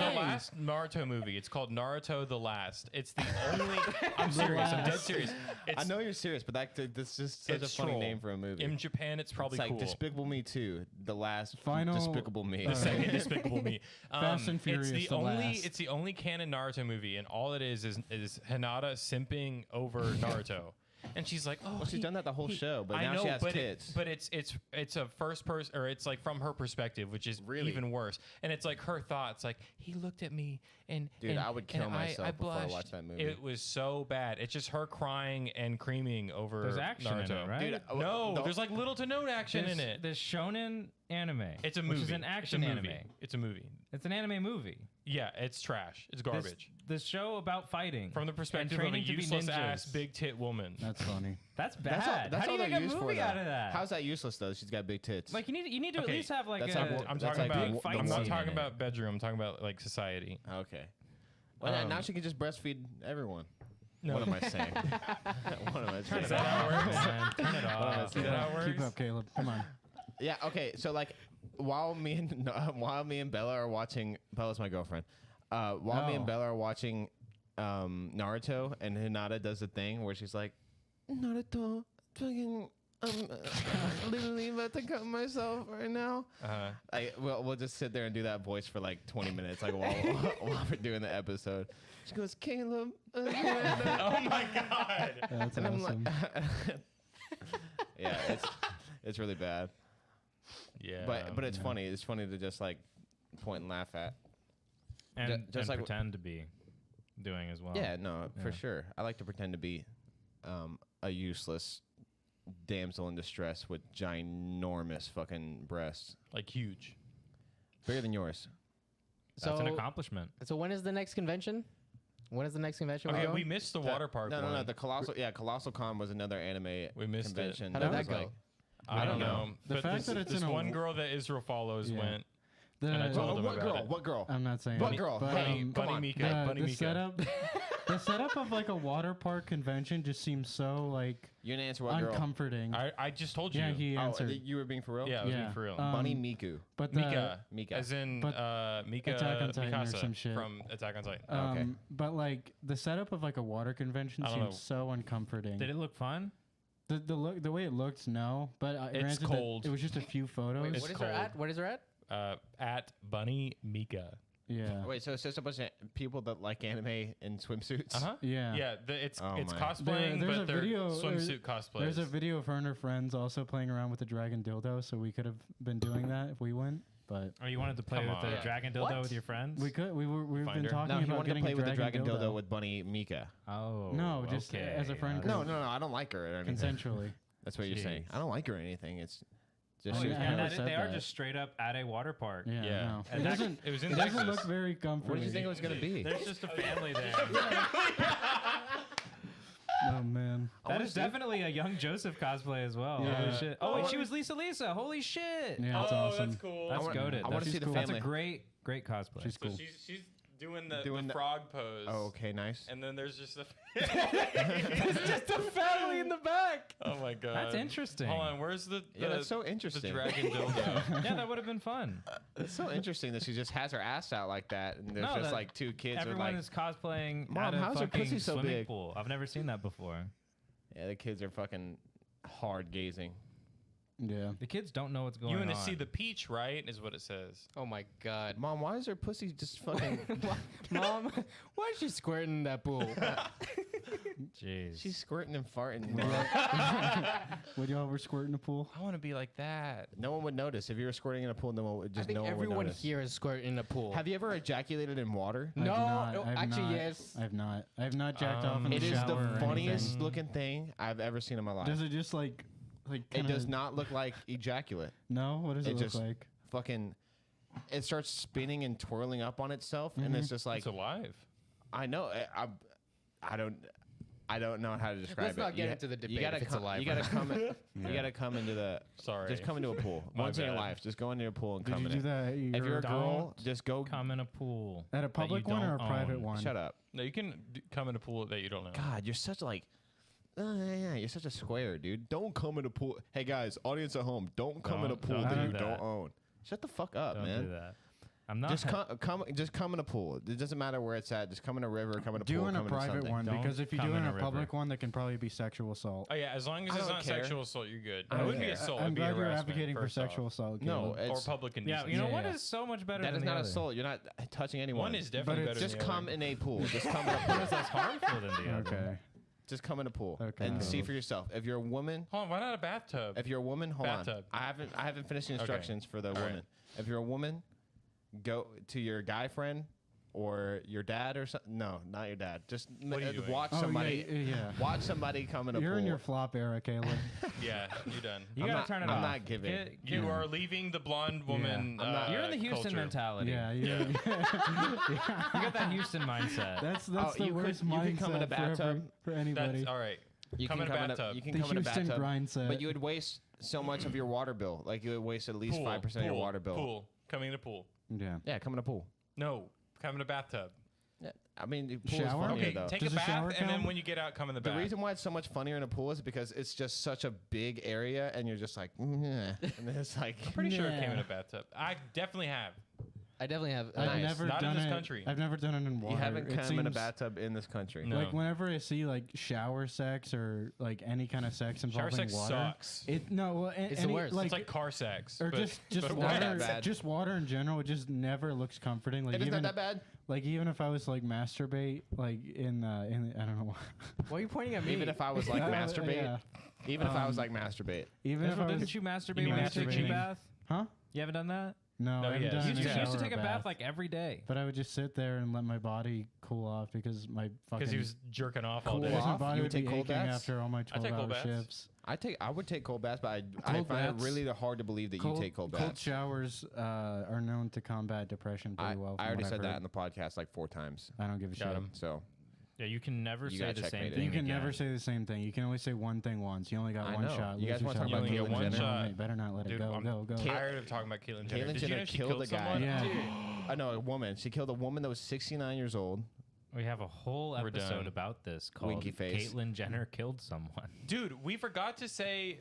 Naruto movie. It's called Naruto the Last. It's the only. I'm serious. I'm dead serious. It's, I know you're serious, but that's just such a it's funny troll. name for a movie. In Japan, it's probably It's like cool. Despicable Me 2, the last Final- Despicable Me. The second Despicable Me. Fast and Furious, It's the last. It's the only canon Naruto movie, and all it is Hinata simping over Naruto. And she's like, "Oh, Well, she's done that the whole show, but I now know, she has but tits. but it's a first person, or it's like from her perspective, which is Really? even worse. And it's like her thoughts, like he looked at me and Dude, and- I would kill and myself before I blushed. watched that movie. It was so bad. It's just her crying and creaming over There's action Naruto. in it, right? Dude, No, the- there's like little to no action in it. This shonen anime. It's a movie. Which is an action it's a movie. anime. It's a movie. It's an anime movie. Yeah, it's trash. It's garbage. This show about fighting From the perspective and of a training to be useless ass ninjas. big tit woman. That's funny. That's bad. That's How do all you they're make a used for, movie though. out of that? How's that useless though? She's got big tits. Like you need to Okay, at least have like that's a. like- I'm That's talking like about. big fight I'm not scene talking in about bedroom. I'm talking about like society. Okay. Well, now Um, she can just breastfeed everyone. No. What am I saying? What am I saying? Is that how it works? Man, turn it off. Is that how it works? Keep up, Caleb. Come on. Yeah. Okay. So like, while me and Bella are watching, Bella's my girlfriend. While me and Oh. Bella are watching Naruto, and Hinata does the thing where she's like, Naruto, fucking, I'm literally about to cut myself right now. We'll just sit there and do that voice for like 20 minutes, like while we're doing the episode. She goes, Caleb. Oh my god. That's And I'm awesome. like, yeah, it's really bad. Yeah. But it's funny. It's funny to just like point and laugh at. And, just and like- pretend to be doing as well. Yeah, no, for Yeah. sure. I like to pretend to be a useless damsel in distress with ginormous fucking breasts, Like huge. bigger than yours. That's an So- accomplishment. So when is the next convention? When is the next convention? Okay, we're we going? missed the water park No, one. no, no. The Colossal Con was another anime We missed it. convention. How did that was go? like- I don't know. The But fact this, that it's this in a one w- girl that Israel follows Yeah. went. The, And I told him what about girl? it. What girl? I'm not saying What it, girl? but, Bunny, come Bunny on. Mika. the, Bunny the Mika. setup, the setup of like a water park convention just seems so like You didn't answer what girl? uncomforting. I just told you. Yeah, he Oh, answered. you were being for real? Yeah, I was Yeah. being for real. Bunny Miku. but the, Mika. Mika. As in But Mika Attack on Titan or Mikasa some shit. from Attack on Titan. Okay. But like the setup of like a water convention I don't seems know. so uncomforting. Did it look fun? The way it looked, no. But It's granted that cold. It was just a few photos. It's What is cold. her at? What is her at? At Bunny Mika. Yeah. Wait, so it's just a bunch of people that like anime in swimsuits? Uh huh. Yeah. Yeah. It's Oh it's my. cosplaying, There's but a they're video- swimsuit cosplays. There's a video of her and her friends also playing around with the dragon dildo, so we could have been doing that if we went. But Or you wanted to play Come with the on. dragon dildo What? with your friends? we've been Find her. talking No, he about wanted to getting play a with the dragon dragon dildo with Bunny Mika. Oh. No, just okay. as a friend Okay. group. No, I don't like her or anything. consensually. That's what you're saying. Jeez. I don't like her or anything. It's just Oh, she was yeah, I kind never of. said They are that. just straight up at a water park. Yeah. Yeah. No. And It doesn't. It was in It doesn't Texas. look very comforting. What did you think it was gonna be? There's just a family there. Oh man. That is definitely a young Joseph cosplay as well. Yeah. Holy shit. Oh, wait, she was Lisa. Holy shit. Yeah, that's awesome. cool. That's wanna- goated. I wanna That's see the cool. That's a family. great cosplay. She's cool. she's doing the Doing the- frog pose. Oh, okay, nice. And then there's just a. It's just a family in the back. Oh my god. That's interesting. Hold on, where's the Yeah, that's so the interesting. dragon dildo? Yeah, that would have been fun. It's so interesting that she just has her ass out like that, and there's No, just that like two kids with Everyone like, is cosplaying Mom, at a how's her fucking pussy so swimming big? pool. I've never seen that before. yeah, the kids are fucking hard gazing. Yeah. The kids don't know what's going You on. want to see the peach, right? Is what it says. Oh my god. Mom, why is her pussy just fucking? Mom, why is she squirting in that pool? Jeez. She's squirting and farting. Would y'all ever squirt in a pool? I want to be like that. No one would notice if you were squirting in a pool. No one would I just. think No one would everyone notice. here is squirting in a pool. Have you ever ejaculated in water? I've No, not- no, I've actually, not- yes. I've not. I've not jacked off in the It is shower. the or funniest anything. looking thing I've ever seen in my life. Does it just like It kinda- does not look like ejaculate. No. What does it, It look just like? fucking. It starts spinning and twirling up on itself, and it's just like It's alive. I know. I don't know how to describe Let's it. not get You into the you debate gotta if it's come, alive You or gotta not. come. You gotta come into the. Sorry. Just come into a pool My once in your bad. life. Just go into a pool and Did come you in do it. that? If you're a girl, Don't just go. come in a pool At a that you public one or a don't private own. one? Shut up. No, you can come in a pool that you don't know. God, you're such like. Yeah, you're such a square, dude. Don't come in a pool. Hey guys, audience at home, don't come in a Don't- pool don't that do you that. don't own. Shut the fuck up, Don't man. do that. I'm not. Just come in a pool. It doesn't matter where it's at. Just come in a river, come in a pool, Do in a come in private something. one Don't because if you come do in in a a public river. one, that can probably be sexual assault. Oh yeah, as long as I it's don't not care. sexual assault, you're good. I It don't wouldn't be care. assault. I'm It'd be glad you're harassment, advocating for first off. sexual assault. No, Caleb. or it's, public Yeah, indecency. you know Yeah, what yeah. is so much better that than is the not other? assault. You're not touching anyone. One is definitely it's better Just than the come other. in a pool. Just come in a One pool. is less harmful than the other. Okay. Just come in a pool Okay. and see for yourself. If you're a woman, Hold on, why not a bathtub? if you're a woman, hold Bathtub. on. I haven't finished the instructions for the All right. woman. If you're a woman, go to your guy friend or your dad or something. No, not your dad. Just What are you doing? watch Oh, somebody. yeah. Watch somebody come in a You're pool. in your flop era, Caleb. Yeah, you're done. You I'm gotta not- turn it I'm off. not giving. You are leaving the blonde woman. I'm not- You're in the Houston culture. mentality. yeah. You got that Houston mindset. That's Oh, the you worst could- you could come in a mindset for every- bathtub. for anybody. That's all right. You Come can in a come bathtub. You can The come in a Houston bathtub. grind set. But you would waste so much of your water bill. Like you would waste at least 5% of your water bill. Pool. Coming in a pool. Yeah. Yeah, come in a pool. No, come in a bathtub. Yeah, I mean, the pool Shower? is funnier Okay, though. take Does a a shower bath, and then count? when you get out, come in the The bath. reason why it's so much funnier in a pool is because it's just such a big area, and you're just like, and then it's like, Pretty sure it came in Yeah. a bathtub. I definitely have. I definitely have. I've Nice. never Not in done this it. country. I've never done it in water. you haven't It come in a seems- bathtub in this country. No. Like whenever I see like shower sex or like any kind of sex Shower involving sex water, sucks. It's the worst. Like, It's like car sex. or but- just but not water, that bad. just water in general. It just never looks comforting. Like It is even not that bad. like even if I was like masturbate like in I don't know. Why are you pointing at me? Even if I was like masturbate, Yeah. even if I was like masturbate, Even if I Israel, was didn't you masturbate mean when you took a masturbating? bath? huh? You haven't done that? No, No, I haven't he done has. any She used shower to take a or bath like every day. But I would just sit there and let my body cool off because my fucking Because he was jerking off all Cool day. because my off? body You would would be take cold aching baths? after all my I take cold 12-hour baths. shifts. I would take cold baths, but I Cold find baths- it really hard to believe that you take cold baths. Cold showers are known to combat depression pretty well. I from already what said I've that heard. in the podcast like 4 times. I don't give a Got shit. him. So Yeah, you can never You say gotta the check same me thing. You can again. never say the same thing. You can only say one thing once. You only got I one know. shot. You guys Lose wanna talk yourself. about You Caitlyn only get Jenner? one shot. Better not let Dude, it go. I'm Go. Go. tired of talking about Caitlyn Jenner. Caitlyn Did you Jenner know she killed killed a guy. someone? Yeah. I know a woman. She killed a woman that was 69 years old. We have a whole We're episode done. about this called Winky face. Caitlyn Jenner killed someone. Dude, we forgot to say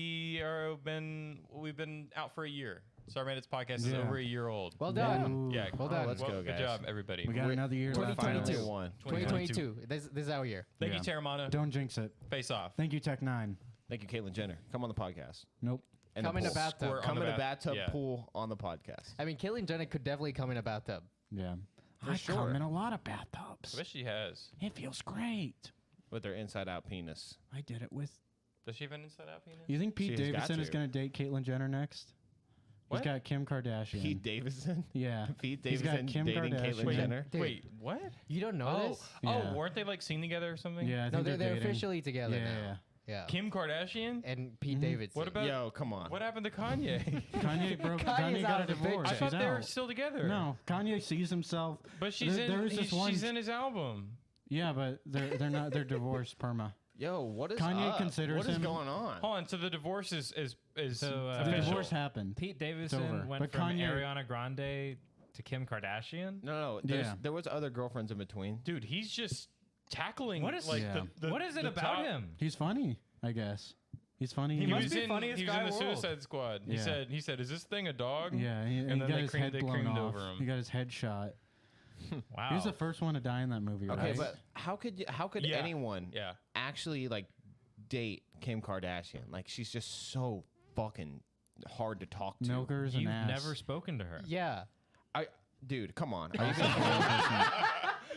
we've been out for a year. So our Bandits podcast is Yeah. over a year old. Well done. Ooh. Yeah, Well done. let's go, Good guys. job, everybody. We got another year left. 2022. Finally won. 2022. This is our year. Thank Yeah. you, Terramana. Don't jinx it. Face off. Thank you, Tech 9. Thank you, Caitlyn Jenner. Come on the podcast. Nope. And Come in pool. a bathtub. Squirt on Come the in a bath- bathtub yeah. pool on the podcast. I mean, Caitlyn Jenner could definitely come in a bathtub. Yeah. For I sure. come in a lot of I bathtubs. bet she has. It feels great. With their inside out penis. I did it with. Does she have an inside out penis? You think Pete She has got Davidson is to. going to date Caitlyn Jenner next? What? He's got Kim Kardashian. Pete Davidson? Yeah. Pete He's got Davidson Kim dating Kardashian. Caitlyn Jenner? Dude. Wait, what? You don't know Oh, this? Yeah. weren't they like seen together or something? Yeah, I No, think they're dating. officially together Yeah, now. yeah. Yeah. Kim Kardashian? And Pete Davidson. What about Yo, come on. what happened to Kanye? Kanye broke. Kanye's Kanye out got a of the divorce. I picture. thought He's they were out. still together. No, Kanye sees himself. But she's There was this one- she's in his album. Yeah, but they're not. They're divorced perma. Yo, what is Kanye up? considers What is him- going on? Hold on, so the divorce is So, The official. divorce happened. Pete over. Davidson went But from Kanye- Ariana Grande to Kim Kardashian. No, Yeah. there was other girlfriends in between. Dude, he's just tackling What is- like Yeah. the What is it the about top- him? He's funny, I guess. He's funny. He He must was be in, funniest he was guy in the in the world. Suicide Squad. He Yeah. said, "Is this thing a dog?" Yeah, he And then got they his creamed- head they blown creamed off. over him. He got his head shot. Wow. He was the first one to die in that movie, Okay, right? but how could Yeah. anyone Yeah. actually like date Kim Kardashian? Like she's just so fucking hard to talk to. Milkers and You've ass. never spoken to her. Yeah. Dude, come on.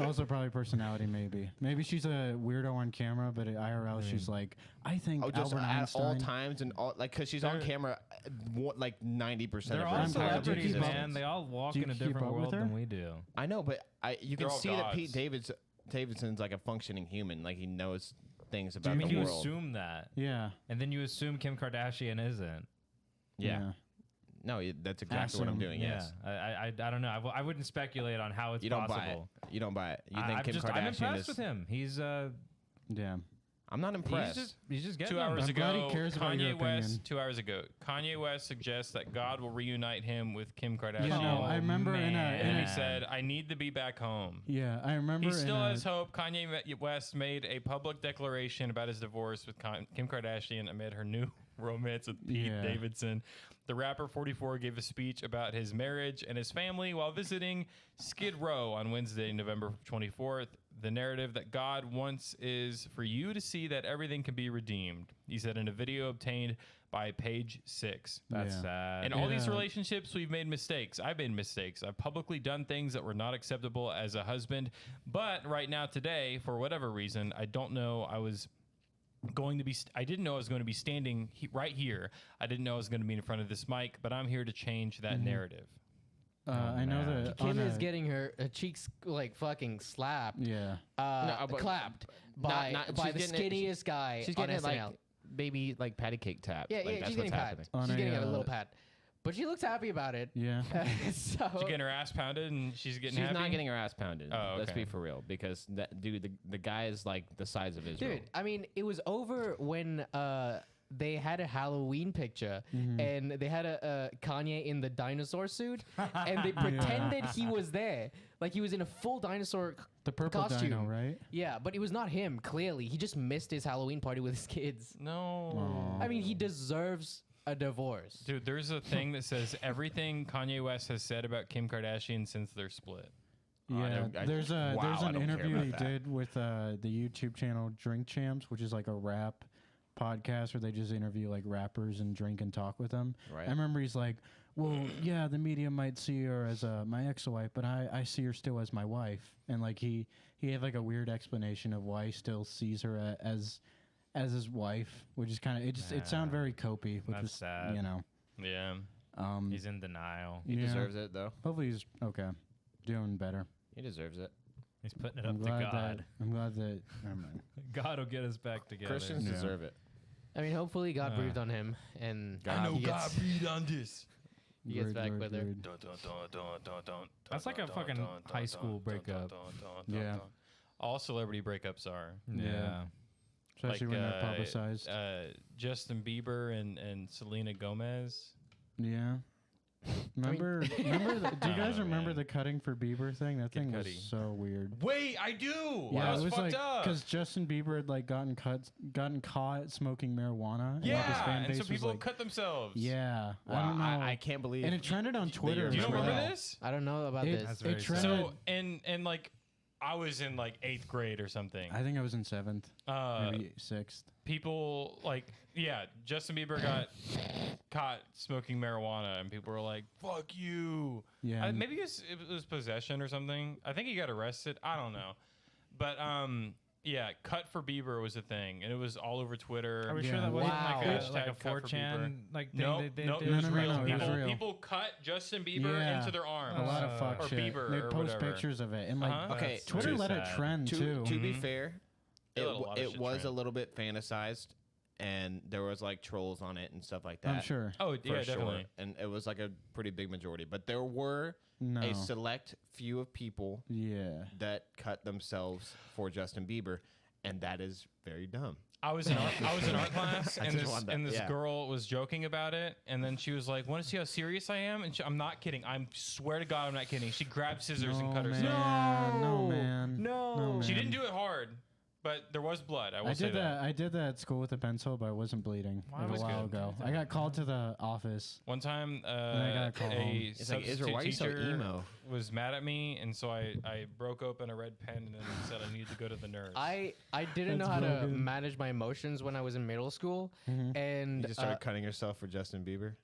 Also, probably personality, maybe. Maybe she's a weirdo on camera, but at IRL, she's like, I think Oh, just Albert at Einstein. all times and all like because she's on camera, like 90% They're of all her entire celebrities, keep up- man. They all walk do you in a keep different up with world her? than we do. I know, but you They're can all see that Pete gods. Davidson's like a functioning human. Like he knows things I about mean, the you world. assume that, Yeah. and then you assume Kim Kardashian isn't. Yeah. No, that's exactly what I'm Assume. doing. Yes. I don't know. I wouldn't speculate on how it's You don't possible. buy it. You don't buy it. You think I'm Kim just, Kardashian I'm impressed is? with him. He's Yeah. I'm not impressed. he's just getting 2 hours I'm glad he ago, cares about your Kanye West. opinion. 2 hours ago, Kanye West suggests that God will reunite him with Kim Kardashian. Yeah, no, I remember in a- man. And then he Yeah. said, "I need to be back home." Yeah, I remember. He still in a- has hope. Kanye West made a public declaration about his divorce with Kim Kardashian amid her new romance with Pete Yeah. Davidson. The rapper 44 gave a speech about his marriage and his family while visiting Skid Row on Wednesday, November 24th. The narrative that God wants is for you to see that everything can be redeemed, he said in a video obtained by Page 6. That's Yeah. sad. In all these Yeah. relationships, we've made mistakes. I've made mistakes. I've publicly done things that were not acceptable as a husband. But right now, today, for whatever reason, I don't know. I didn't know I was going to be standing right here. I didn't know I was going to be in front of this mic, but I'm here to change that narrative. I know man. that. Kim on is a- getting her cheeks like fucking slapped. Yeah. but clapped by not- by she's the getting it- skinniest guy She's on getting it like SNL. baby like patty cake tap. Yeah, like, yeah, that's she's what's getting happening. pat. On She's a, getting a uh, little pat, but she looks happy about it. Yeah. So She's getting her ass pounded, and she's getting She's happy. not getting her ass pounded. Oh, Let's okay. be for real, because that dude, the guy is like the size of Israel. dude, I mean, it was over when they had a Halloween picture and they had a Kanye in the dinosaur suit and they pretended he was there, like he was in a full dinosaur The purple costume. dino, right? Yeah, but it was not him. Clearly, he just missed his Halloween party with his kids. No. I mean, he deserves a divorce. Dude, there's a thing that says everything Kanye West has said about Kim Kardashian since they're split. Yeah, there's wow, there's I an don't care interview about he that. did with the YouTube channel Drink Champs, which is like a rap podcast where they just interview like rappers and drink and talk with them. Right. I remember he's like, well, yeah, the media might see her as my ex-wife, but I see her still as my wife. And like he had like a weird explanation of why he still sees her as his wife, which is kind of it sounded very copey, which That's was sad. you know. Yeah. He's in denial. He deserves it though. Hopefully he's okay, doing better. He deserves it. He's putting it I'm up to glad God. I'm glad that. Never mind. God will get us back together. Christians deserve it. I mean, hopefully God breathed on him and he gets, breathed on this. he gets back with her. That's like a fucking high school breakup. Yeah. All celebrity breakups are. Yeah. Especially when they're publicized. Justin Bieber and Selena Gomez. Yeah. Remember? Do you guys remember man. the cutting for Bieber thing? That thing was Cudi. so weird. Wait, I do. Yeah, I was it was fucked like up. because Justin Bieber had like gotten caught smoking marijuana. And, like, his Yeah, fan and base so was people like, cut themselves. Yeah, I Wow, don't know. I can't believe. and it trended on Twitter. Do you as don't remember well. this? I don't know about It, this. it trended. So and like, I was in like 8th grade or something. I think I was in 7th, maybe 6th. People like, yeah, Justin Bieber got caught smoking marijuana, and people were like, "Fuck you." Yeah, Maybe it was possession or something. I think he got arrested. I don't know, but yeah, cut for Bieber was a thing, and it was all over Twitter. Are we Yeah. sure that wasn't Wow. like a Hashtag cut for 4chan like thing No, they no, did? it was No, no, real. no, it was People, real. people cut Justin Bieber Yeah. into their arms. a lot of fuck or shit. Bieber They or post whatever. pictures of it, and like Uh-huh. Okay, That's Twitter really let it sad. trend too. To be Mhm. fair, They let a lot of it shit was trend. a little bit fantasized, and there was like trolls on it and stuff like that. I'm sure. Oh for yeah, sure. definitely. And it was like a pretty big majority, but there were No. a select few of people Yeah. that cut themselves for Justin Bieber, and that is very dumb. I was in art class, I and just wanted that, this yeah. girl was joking about it, and then she was like, "Want to see how serious I am?" And I'm not kidding. I swear to God, I'm not kidding. She grabbed scissors and cut herself. No, man. No. She man. didn't do it hard, but there was blood. I will I say did that. I did that at school with a pencil, but I wasn't bleeding. Why Like was a while good. ago. I got called to the office. One time, I gotta call home. a It's like, Israel, substitute why are you so teacher emo? was mad at me, and so I broke open a red pen and then said I needed to go to the nurse. I didn't know That's how to broken. manage my emotions when I was in middle school, and You just started cutting yourself for Justin Bieber.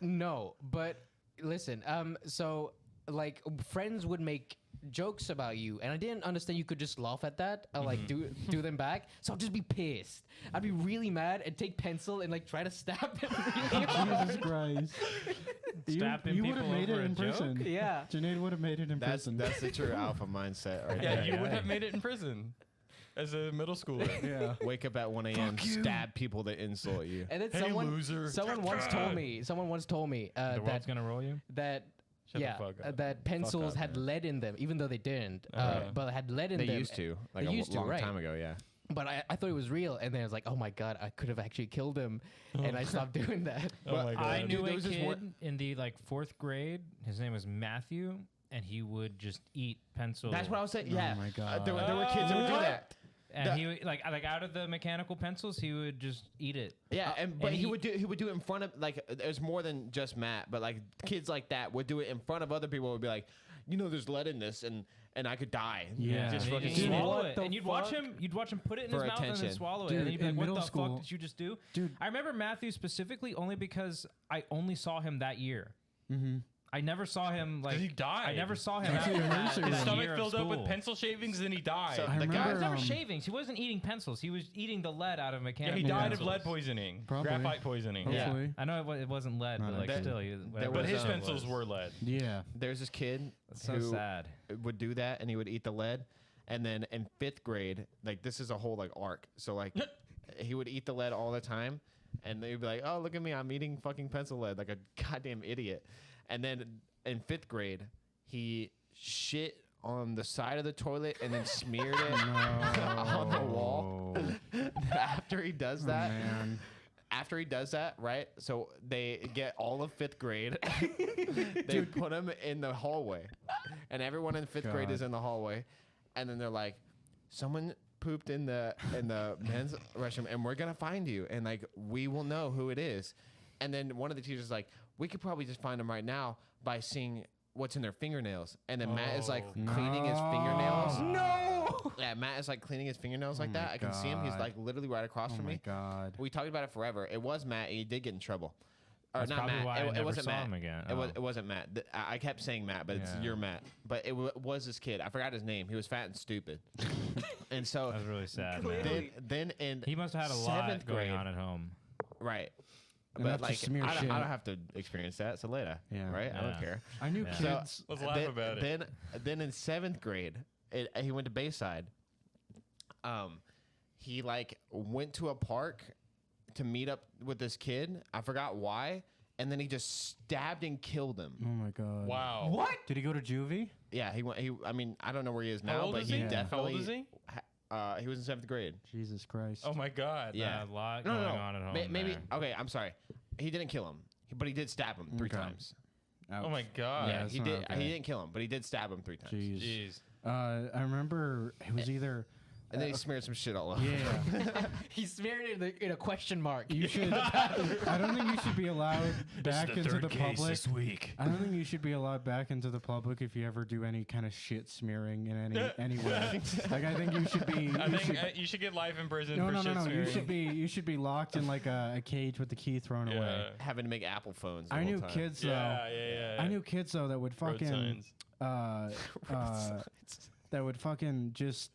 no, but listen, so like friends would make jokes about you, and I didn't understand you could just laugh at that, or like do them back. So I'd just be pissed. I'd be really mad and take pencil and like try to stab them. Jesus Christ. Stabbing you would have people made over it a in joke? prison. Yeah. Janaid would have made it in That's prison. the true alpha mindset right yeah, there. you would have made it in prison as a middle schooler. yeah. Wake up at 1 a.m., stab people that insult you. And then Hey, loser. someone once told me The world's gonna roll you. that Shut the yeah, fuck up. that pencils up, had lead in them, even though they didn't. Okay. But had lead in They them. used to, like They a used to, long right. time ago, yeah. But I thought it was real, and then I was like, oh my god, I could have actually killed him, and I stopped doing that. Oh my God. I knew Dude, there a was this kid one- in the like 4th grade. His name was Matthew, and he would just eat pencil. That's what I was saying. Oh Yeah, my God. there were kids that would do What? that. And he would, like out of the mechanical pencils, he would just eat it. Yeah, but and he he- would do it in front of like there's more than just Matt, but like kids like that would do it in front of other people. Would be like, you know, there's lead in this, and I could die. Yeah. just And fucking he'd Dude, swallow swallow it. it, the and you'd watch him put it in For his mouth and attention. then swallow it, Dude, and then you'd be in like, "What middle the school- fuck did you just do?" Dude. I remember Matthew specifically only because I only saw him that year. Mm-hmm. I never saw him like He died. I never saw him That's after the that. emergency that His room. stomach year of filled up with school. pencil shavings, and he died. So I the It guy, was never Um, shavings. He wasn't eating pencils. He was eating the lead out of yeah, mechanical. he died of pencils. lead poisoning, Probably. graphite poisoning. Yeah. Hopefully. I know it wasn't lead, but No, like that- still, there But was, his um, pencils were lead. Yeah. there's this kid That's so who sad. would do that, and he would eat the lead, and then in 5th grade, like this is a whole like arc. So like he would eat the lead all the time, and they'd be like, "Oh, look at me, I'm eating fucking pencil lead like a goddamn idiot." And then in 5th grade, he shit on the side of the toilet and then smeared it on the wall. After he does that, Man. after he does that, right? So they get all of 5th grade. They put him in the hallway, and everyone in 5th grade God. is in the hallway, and then they're like, "Someone pooped in the men's restroom, and we're gonna find you, and like we will know who it is." And then one of the teachers is like, "We could probably just find them right now by seeing what's in their fingernails." And then Matt is like cleaning his fingernails. No. Yeah, Matt is like cleaning his fingernails like Oh that. my I can see him. He's God. like literally right across Oh from my me. God. We talked about it forever. It was Matt. And he did get in trouble. Or That's not probably Matt. why I it never wasn't saw Matt. him again. It wasn't Matt. I kept saying Matt, but it's Yeah. your Matt. But it was this kid. I forgot his name. He was fat and stupid. And so That was really sad, man. then in He must have had a lot 7th going grade, on at home. right? Enough to smear I shit. don't have to experience that. So later, Yeah. right? I don't Yeah. care. I knew Yeah. kids. Let's laugh about it. Then in 7th grade, he went to Bayside. He like went to a park to meet up with this kid. I forgot why, and then he just stabbed and killed him. Oh my god. Wow. What? Did he go to juvie? Yeah, he went. I mean, I don't know where he is How now, old but is he he? definitely. How old is he? He was in 7th grade. Jesus Christ. Oh my God. Yeah. A lot No, going no, no. on at home. Maybe. there. Okay, I'm sorry. He didn't kill him, but he did stab him 3 Okay. times. Ouch. Oh my God. Yeah, that's he not did. okay. He didn't kill him, but he did stab him 3 times. Jeez. Jeez. I remember it was either. And then he smeared some shit all over. Yeah. He smeared it in a question mark. You should. I don't think you should be allowed back into the public. week. I don't think you should be allowed back into the public if you ever do any kind of shit smearing in any way. Like I think you should be. I think you should get life in prison No, for no, shit no, no. smearing. You should be locked in like a cage with the key thrown away. Yeah. Having to make Apple phones. The I whole knew time. kids though. Yeah. I knew kids though that would Road fucking signs. that would fucking just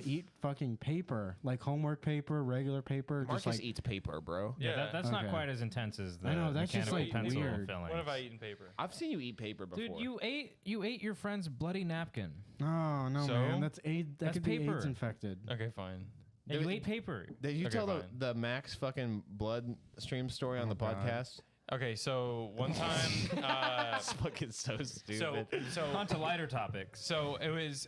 eat fucking paper, like homework paper, regular paper. Marcus just like eats paper, bro. Yeah, Yeah. that's not Okay. quite as intense as the I know, that's just, mechanical like, pencil weird. fillings. When have I eaten paper? I've seen you eat paper before. Dude, you ate your friend's bloody napkin. oh no, So? man, that's AIDS. That That's could be paper. AIDS infected. Okay, fine. And you Dude, ate paper. Did you Okay, tell fine. the Max fucking blood stream story on Oh, the God. podcast? Okay, so one time, It's fucking so stupid. On to lighter topics. So it was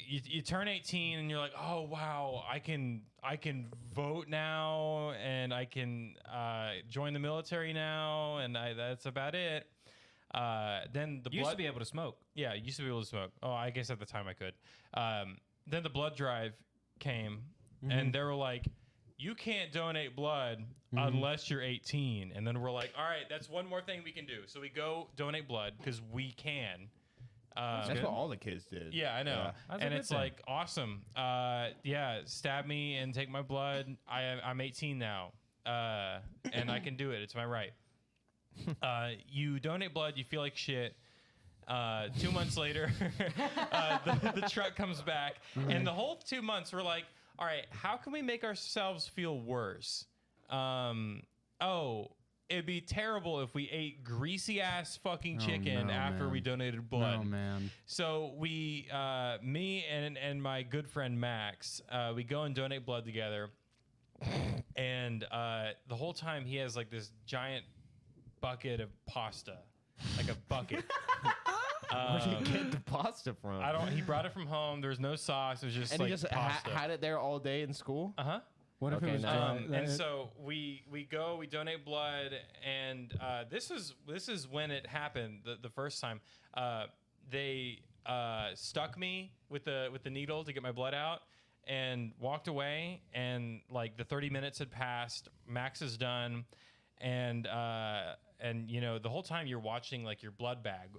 you turn 18 and you're like, oh wow, I can vote now and I can join the military now and that's about it. Then the You used blood to be able to smoke. yeah, you used to be able to smoke. Oh, I guess at the time I could. Then the blood drive came and they were like, you can't donate blood unless you're 18. And then we're like, all right, that's one more thing we can do. So we go donate blood because we can. That's what all the kids did. Yeah, I know. Yeah. That's a And good it's thing. like, awesome. Yeah, stab me and take my blood. I'm 18 now. And I can do it. It's my right. You donate blood, you feel like shit. 2 months later, the truck comes back. And the whole 2 months, we're like, all right, how can we make ourselves feel worse? It'd be terrible if we ate greasy ass fucking chicken no, after man. we donated blood. Oh man. So we, me and my good friend Max, we go and donate blood together. And the whole time he has like this giant bucket of pasta, like a bucket. Where did you get the pasta from? I don't. He brought it from home. There was no sauce. It was just and like he just pasta. had it there all day in school? Uh-huh. What if Okay, it was? nice. And so we go, we donate blood, and this is when it happened the first time. They stuck me with the needle to get my blood out, and walked away. And like the 30 minutes had passed. Max is done, and you know the whole time you're watching like your blood bag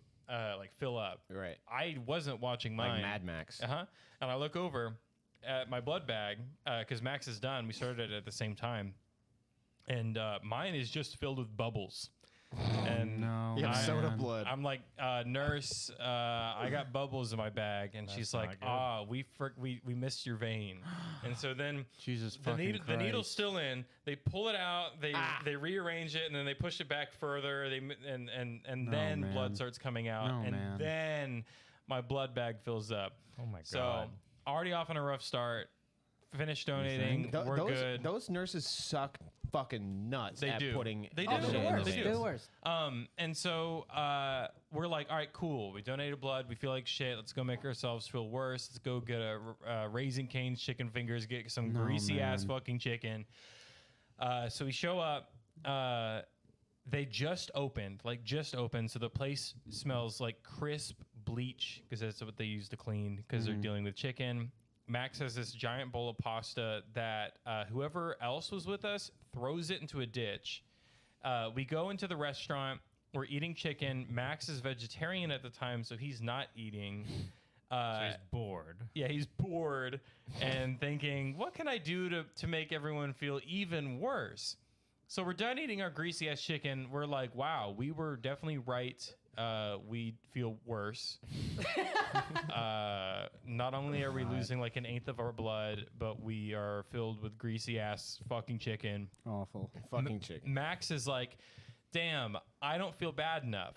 like fill up. Right. I wasn't watching mine. Like Mad Max. Uh-huh. And I look over at my blood bag because Max is done. We started it at the same time. And mine is just filled with bubbles. And No. You have I- soda man. blood. I'm like, nurse, I got bubbles in my bag. And she's like, not good. we missed your vein. And so then Jesus the, fucking the needle's Christ. still in. They pull it out. They rearrange it, and then they push it back further. And then man. blood starts coming out, No, and man. then my blood bag fills up. Oh my So god. already off on a rough start. Finished donating. We're good. Those nurses suck fucking nuts They at do. putting They Oh, do. shit they're the in worst. the They do. They're veins. the worst. And so we're like, all right, cool. We donated blood. We feel like shit. Let's go make ourselves feel worse. Let's go get a Raising Cane's chicken fingers. Get some No, greasy ass man. fucking chicken. So we show up. They just opened, so the place smells like crisp bleach because that's what they use to clean because they're dealing with chicken. Max has this giant bowl of pasta that whoever else was with us throws it into a ditch. We go into the restaurant. We're eating chicken. Max is vegetarian at the time, so he's not eating. So he's bored. Yeah, he's bored and thinking, what can I do to make everyone feel even worse? So we're done eating our greasy ass chicken. We're like, wow, we were definitely right. We feel worse. Not only are we losing like 1/8 of our blood, but we are filled with greasy ass fucking chicken. Awful. Fucking chicken. Max is like, damn, I don't feel bad enough.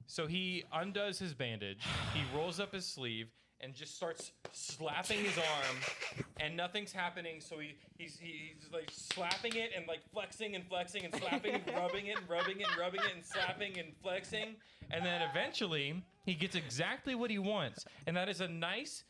So he undoes his bandage, he rolls up his sleeve, and just starts slapping his arm, and nothing's happening. So he's like slapping it and like flexing and flexing and slapping and rubbing it and rubbing it and rubbing it and slapping and flexing. And then eventually he gets exactly what he wants, and that is a nice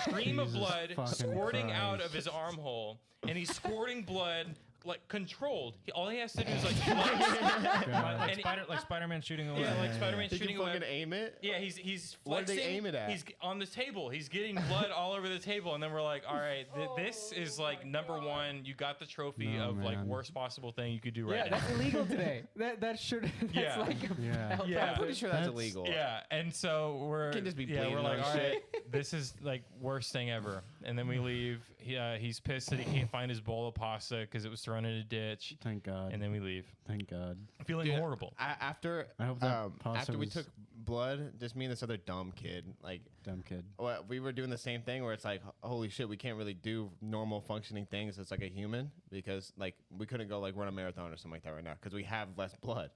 stream of Jesus blood fucking squirting out Christ. of his armhole, and he's squirting blood like controlled. All he has to do is like flex. God. And he- Like Spider-Man shooting away. yeah, like Spider-Man Did shooting you fucking away. aim it? Yeah, he's What did flexing. they aim it at? He's on the table. He's getting blood all over the table, and then we're like, all right, this is like number one. You got the trophy No, of like man. worst possible thing you could do Yeah, right now. that's illegal today. That should. That's Yeah. like a Yeah. hell Yeah. I'm pretty sure that's That's- illegal. Yeah, and so we're Can't just be we're bleeding like, on all shit. right, this is like worst thing ever. And then we leave. He's pissed that he can't find his bowl of pasta because it was thrown in a ditch. Thank God. And then we leave, Thank God. feeling Dude, horrible. After I hope that pasta after we was- took blood, just me and this other dumb kid, like Dumb kid. we were doing the same thing where it's like, holy shit, we can't really do normal functioning things as like a human because like we couldn't go like run a marathon or something like that right now because we have less blood,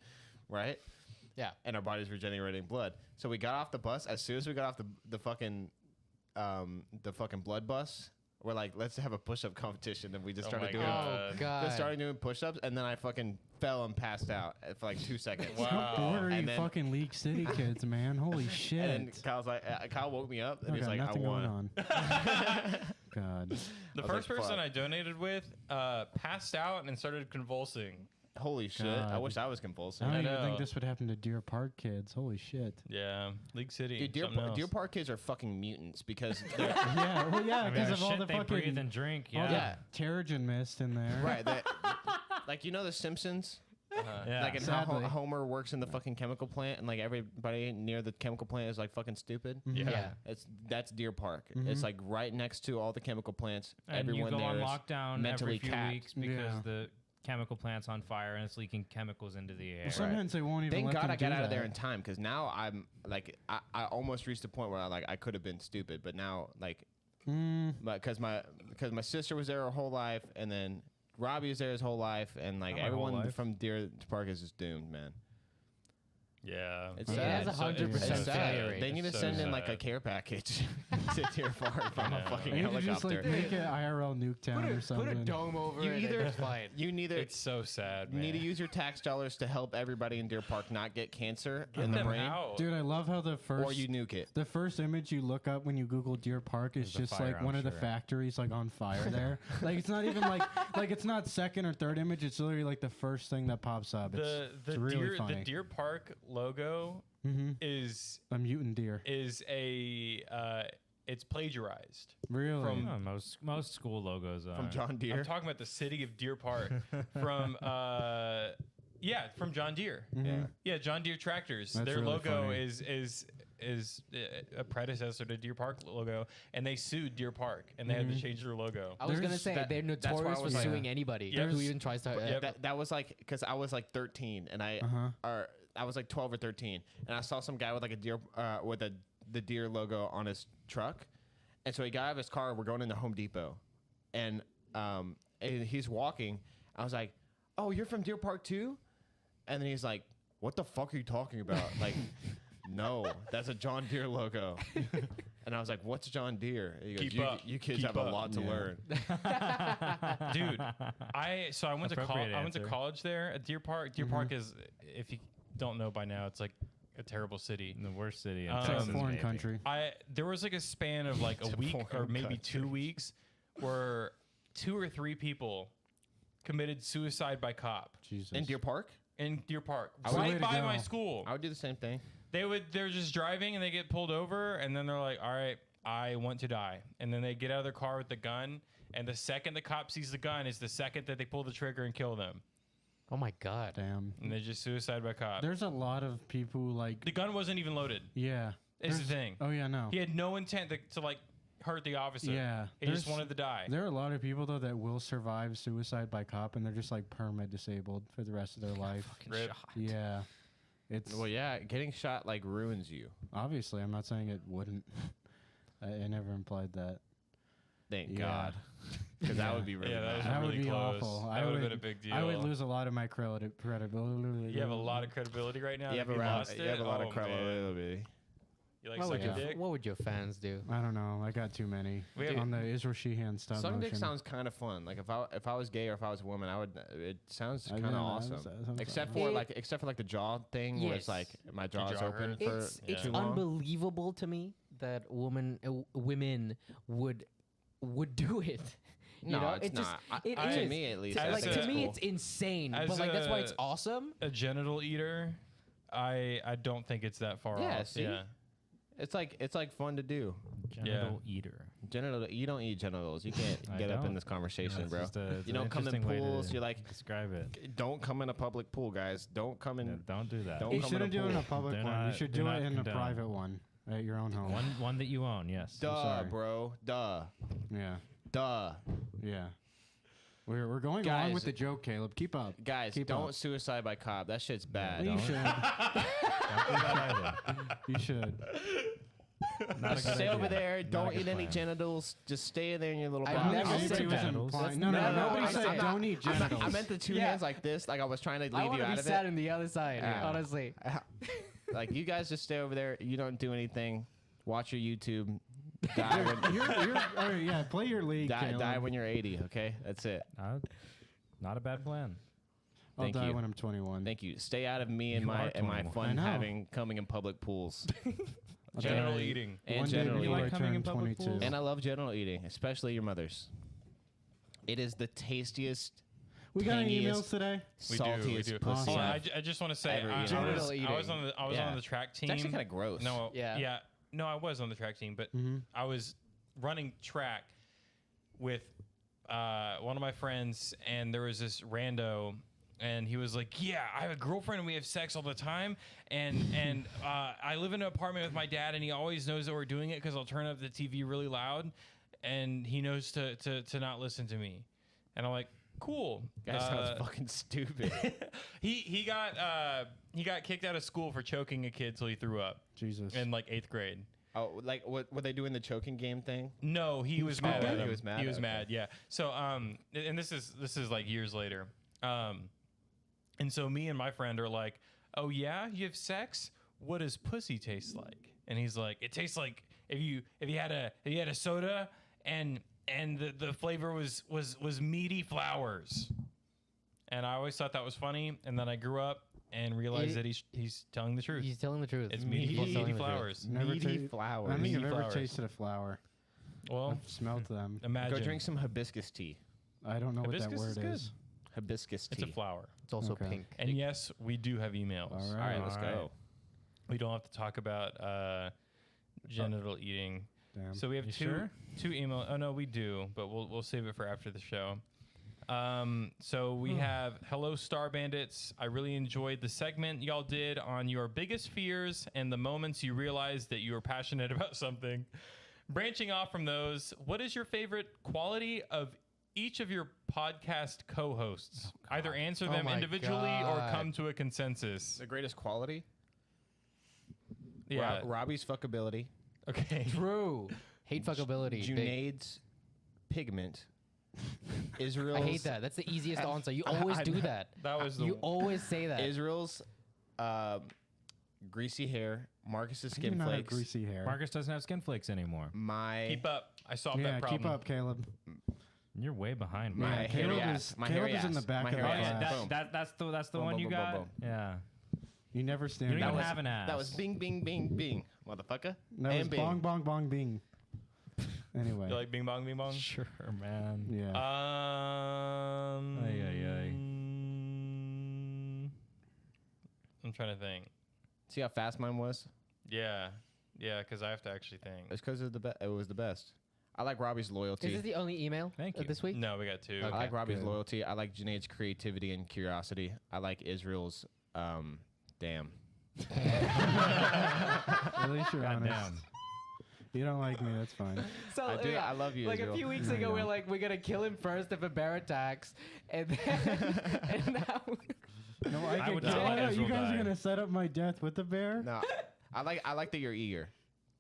right? Yeah. And our body's regenerating blood. So we got off the bus. As soon as we got off the fucking blood bus, we're like, let's have a push-up competition, and we just started my doing. God. Oh God. Just started doing push-ups, and then I fucking fell and passed out for like 2 seconds. Wow. How bored are And you then- fucking League City kids, man? Holy shit. And then Kyle's like, Kyle woke me up, and I he's got like, I nothing won. going on. God. The I was first like, person fuck. I donated with passed out and started convulsing. Holy shit! I God. wish I was convulsing. I don't even know. think this would happen to Deer Park kids. Holy shit. Yeah, League City. Dude, something Deer else. Park kids are fucking mutants because they're Yeah, well, yeah, I mean, because the of all shit the they fucking breathe and drink. all the Yeah. Terrigen mist in there. right. Like you know the Simpsons. Yeah. Like in how Sadly. Homer works in the fucking chemical plant, and like everybody near the chemical plant is like fucking stupid. Yeah. That's Deer Park. It's like right next to all the chemical plants. And you Everyone go there on is lockdown mentally every few capped. weeks because Yeah. the chemical plant's on fire and it's leaking chemicals into the air. Well, sometimes they won't even Thank let God them I got do out of there that. in time because now I'm like I almost reached the point where I could have been stupid, but now like because my sister was there her whole life, and then Robbie was there his whole life, and like Not my whole everyone life. from Deer Park is just doomed, man. Yeah. It's Yeah, sad. that's So- 100% it's so sad. sad. They need to It's so send in like a sad. care package to Deer Park from a Yeah. fucking They need to just helicopter. like make it IRL Nuketown or Put something. a dome over You it. either- and it's fine. You neither It's so sad, you man. need to use your tax dollars to help everybody in Deer Park not get cancer Get in the them brain, out. Dude, I love how the first or you nuke it. the first image you look up when you Google Deer Park is There's a just fire, like one I'm of the sure. factories like on fire there. Like it's not even like it's not second or third image. It's literally like the first thing that pops up. It's really funny. The Deer Park logo Mhm. is A mutant deer. it's plagiarized. Really? From- Oh, most school logos are. From John Deere. I'm talking about the city of Deer Park from from John Deere. Yeah, John Deere tractors. That's Their really logo funny. is a predecessor to Deer Park logo, and they sued Deer Park, and they had to change their logo. I was gonna There's say that- they're that's why I notorious for was like- suing anybody Yep. who even tries to. Yep. That was like because I was like 13 and I was like 12 or 13 and I saw some guy with like a deer with the deer logo on his truck, and so he got out of his car. We're going into Home Depot, and he's walking. I was like, "Oh, you're from Deer Park too?" And then he's like, "What the fuck are you talking about?" Like, no, that's a John Deere logo. And I was like, "What's John Deere?" And he goes, Keep up. You kids Keep have a up." lot to Yeah. learn. Dude, I went to Appropriate I went to answer. college there at Deer Park. Deer Park is, if you don't know by now, it's like a terrible city. in the worst city in It's It's like a Texas, foreign maybe. country. There was like a span of like It's a a week or foreign maybe country. 2 weeks where 2 or 3 people committed suicide by cop Jesus. In Deer Park, in Deer Park, Way right to by go. my school. I would do the same thing. They're just driving and they get pulled over and then they're like, all right, I want to die. And then they get out of their car with the gun. And the second the cop sees the gun is the second that they pull the trigger and kill them. Oh my God. Damn. And they just suicide by cop. There's a lot of people who like The gun wasn't even loaded. yeah. Is the There's- thing. Oh yeah, no. He had no intent to like hurt the officer. Yeah, He just there's- wanted to die. There are a lot of people though that will survive suicide by cop, and they're just like perma disabled for the rest of their life. Rip. Yeah, it's Well, yeah, getting shot like ruins you. obviously. I'm not saying it wouldn't. I never implied that. Thank Yeah. God, because that would be really Yeah, that was bad. That would really be close. awful. That I would have would- been a big deal. I would lose a lot of my credibility. You have a lot of credibility right now. You if have, you around, lost you have it? a lot of Oh, man. credibility. You like What suck would, a your, dick? what would your fans do? I don't know. I got too many We have- on the Israel Sheehan stuff. Sucking dick sounds kind of fun. Like if I was gay or if I was a woman, I would. It sounds I kind of know, awesome. that sounds Except awesome. for like the jaw thing, where it's Yes. like my jaw's jaw open hurts? for It's too long. unbelievable to me that women would do it. You No, know, it's it just not. it To is. me, at least, To- I like think to it's me, cool. it's insane. As But like that's why it's a- awesome. A genital eater, I don't think it's that far Yeah, off. see? Yeah. It's like fun to do. Genital eater. Genital. You don't eat genitals. You can't I get up in don't. this conversation, It's bro. just a- it's You an don't come in interesting way to pools. You're like, describe it. don't come in a public pool, guys. Don't come in. Yeah, don't do that. Don't You come in shouldn't a do it in a pool. public They're one. You not- should they're do not it in a condoned. private one at your own home. One that you own. Yes. Duh, sorry. bro. Duh. Yeah, Duh. yeah. We're going Guys- along with the joke, Caleb. Keep up. Guys, Keep don't up. suicide by cop. That shit's bad. You don't. should. Don't do that either. You should. Not a good Stay over idea. there. Not a Don't good eat any plan. genitals. Just stay in there in your little I've box. never Anybody said was that. implying- That's- No, nobody I'm said not- don't eat genitals. I meant the two Yeah. hands like this. Like I was trying to I leave want you to out be of sat it. on the other side. Yeah. Honestly, Like you guys just stay over there. You don't do anything. Watch your YouTube. Die when, You're, all right, yeah, play your league, die Caleb. when you're 80. Okay, that's it. Not a bad plan. I'll Thank die you. when I'm 21. Thank you. Stay out of me and You my are and my 21. fun I know. coming in public pools I'll Genital die eating. and one day genital before You eating. like I coming turn in public 22. pools? And I love genital eating, especially your mother's. It is the tastiest, We got any tangiest, emails today? We saltiest do. pussy. Hold on, I've I just want to say, ever I eaten. was Genital eating. on the track team. It's actually kind of gross. No, Yeah. yeah. No, I was on the track team, but I was running track with one of my friends, and there was this rando, and he was like, "Yeah, I have a girlfriend, and we have sex all the time, and I live in an apartment with my dad, and he always knows that we're doing it because I'll turn up the TV really loud, and he knows to not listen to me." And I'm like, "Cool." That sounds fucking stupid. He got kicked out of school for choking a kid till he threw up Jesus. in like 8th grade. Oh, like what were they doing the choking game thing? No, he was mad mad? at him. He was mad? He was Okay. mad. Yeah. So and this is like years later. And so me and my friend are like, "Oh yeah, you have sex? What does pussy taste like?" And he's like, "It tastes like if you had a soda and the flavor was meaty flowers." And I always thought that was funny. And then I grew up and realized that he's telling the truth. he's telling the truth. It's meaty He's telling the truth. flowers. Never Meaty ta- flowers. I don't think I've Meaty ever flowers. tasted a flower. Well, I've smelled them. imagine. Go drink some hibiscus tea. I don't know what that Hibiscus is word good. is. Hibiscus tea. It's a flower. It's also Okay. pink. And yes, we do have emails. All All right, let's All right. go. We don't have to talk about genital eating. Damn. So we have You two sure? email. Oh no, we do, but we'll save it for after the show. So we have hello Star Bandits. I really enjoyed the segment y'all did on your biggest fears and the moments you realized that you were passionate about something. Branching off from those, what is your favorite quality of each of your podcast co-hosts? Either answer them my individually or God. come to a consensus. The greatest quality. Yeah. Robbie's fuckability. Okay. True. Hate fuckability. Big. Junaid's pigment. Israel's. I hate that. That's the easiest answer. You always I do know. that. That was the You always say that. Israel's greasy hair. Marcus's I do skin not have flakes. greasy hair. Marcus doesn't have skin flakes anymore. My keep up. I solved yeah, that problem. keep up, Caleb. You're way behind, my man. Yeah, hairy Caleb ass. is- My Caleb hairy is in ass. the back My of the hairy Oh, class. yeah, ass. Boom. that's the Boom, one boom, you boom, got. boom, Yeah. You never stand You don't up. even have an ass. That was bing, bing, bing, bing, motherfucker. That was and bing. bong, bong, bong, bing. Anyway. You like bing bong, bing bong? Sure, man. yeah. Ay, ay, ay. I'm trying to think. See how fast mine was? Yeah, because I have to actually think. It's because it was the best. I like Robbie's loyalty. Is this the only email Thank of you. this week? No, we got two. I like Robbie's good. loyalty. I like Junaid's creativity and curiosity. I like Israel's damn. At least you're honest. Goddamn. You don't like me, that's fine. So I do. I love you, Like Israel. a few weeks No, ago, you we're don't. like, we're gonna kill him first if a bear attacks, and then and now. No, I can would kill not let it. You Israel guys die. are gonna set up my death with the bear? No, I like that you're eager.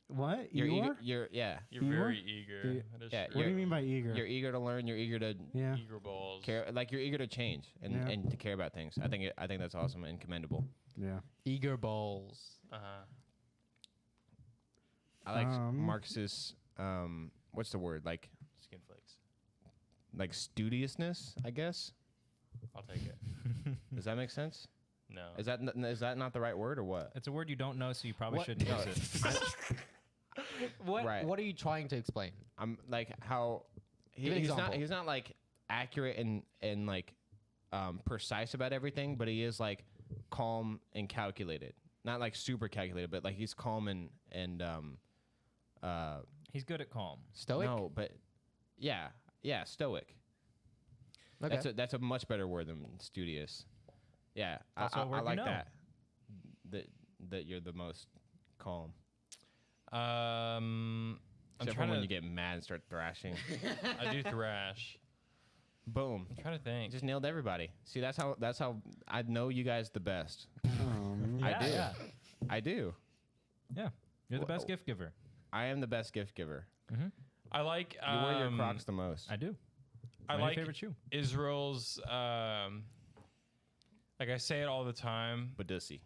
What? You're You eager. are? You're You're You very are? eager. That is Yeah, true. What do you mean by eager? You're eager to learn. You're eager to Yeah. Eager balls. care. Like you're eager to change and, Yeah. and to care about things. I think that's awesome and commendable. Yeah. Eager balls. Uh-huh. I like Um, Marx's what's the word Skin flakes. like studiousness, I guess. I'll take it. Does that make sense? No. Is that not the right word or what? It's a word you don't know, so you probably What? shouldn't No. use it. What? Right. What are you trying to explain? I'm like how Give an he's not example. he's not like accurate and like precise about everything, but he is like calm and calculated. Not like super calculated, but like he's calm and He's good at calm. Stoic. no, but yeah, stoic. Okay. That's a much better word than studious. Yeah, Also a word I you like know. that. That you're the most calm. I'm Except for trying when to. you get mad and start thrashing. I do thrash. Boom. I'm trying to think. You just nailed everybody. See, that's how I know you guys the best. Yeah. I do. Yeah. I do. Yeah. You're the best gift giver. I am the best gift giver. I like. You wear your Crocs the most. I do. I My like favorite shoe. Israel's. Like I say it all the time, But dussy.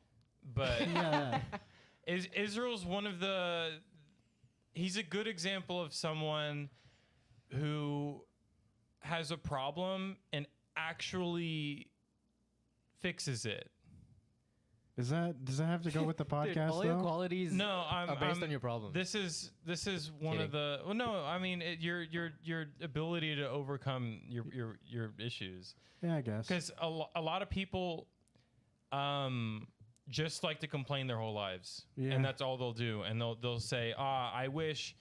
but Yeah. Israel's one of the. He's a good example of someone who has a problem and actually fixes it. Does that have to go with the Dude, podcast all your though? qualities No, are based on your problems. This is one Kidding. of the. Well, no, I mean your ability to overcome your issues. Yeah, I guess. Because a lot of people just like to complain their whole lives. Yeah. And that's all they'll do. And they'll say, I wish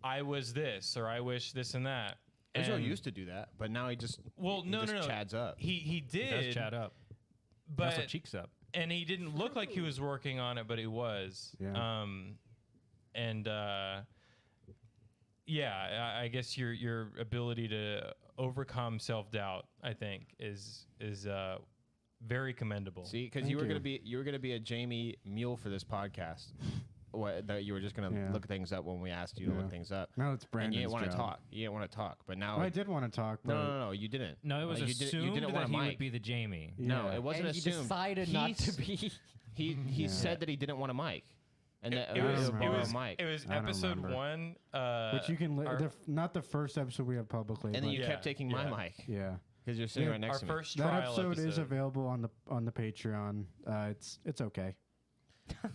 I was this, or I wish this and that. Israel And- used to do that, but now he just Well, he no, just no, no. chads up. He He did. does chat up. But also cheeks up. and he didn't look like he was working on it, but he was. Yeah. Yeah, I guess your ability to overcome self-doubt, I think, is very commendable. See, because Thank you were you. gonna be a Jamie mule for this podcast. What that you were just gonna Yeah. look things up when we asked you to Yeah. look things up. No, it's And Brandon's you didn't want to job. talk. You didn't want to talk. But now Well, I did want to talk, but no, you didn't. No, it was you assumed didn't want that a he mic. would be the Jamie. No, Yeah. it wasn't and he assumed. decided not to be. He Yeah. said that he didn't want a mic, and that It I was, don't it remember. was, mic. it was I don't episode remember. 1. Which you can our- not the first episode we have publicly. and then but you Yeah, kept taking yeah. my mic yeah, because you're sitting Yeah, right next our to me. first that trial episode is available on the Patreon. It's okay.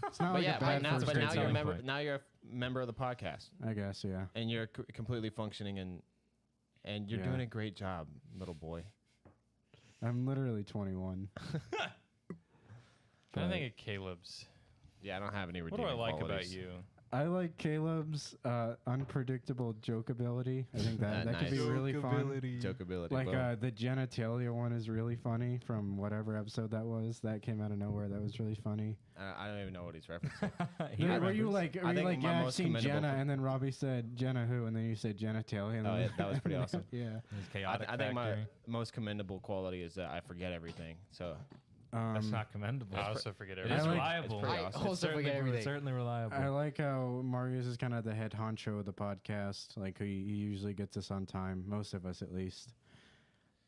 It's not But like yeah, a bad now, first but now episode. you're a selling member. point. Now you're a member of the podcast, I guess, yeah. and you're completely functioning, and you're Yeah. doing a great job, little boy. I'm literally 21. I think of Caleb's. Yeah, I don't have any What redeeming do I like qualities. about you? I like Caleb's unpredictable joke ability. I think that could be Nice. really fun. Jokeability. Like boom. the genitalia one is really funny from whatever episode that was. That came out of nowhere. That was really funny. I don't even know what he's referencing. He Were you remembers. like, I think yeah, my I've most seen commendable Jenna, thing- and then Robbie said Jenna who, and then you said genitalia. And Oh, then yeah, that was pretty awesome. Yeah. His chaotic I think my factory. most commendable quality is that I forget everything. So That's not commendable. I also forget It everything. is I like- reliable. It's pretty I awesome. also forget everything. Certainly reliable. I like how Marius is kind of the head honcho of the podcast. Like he usually gets us on time, most of us at least.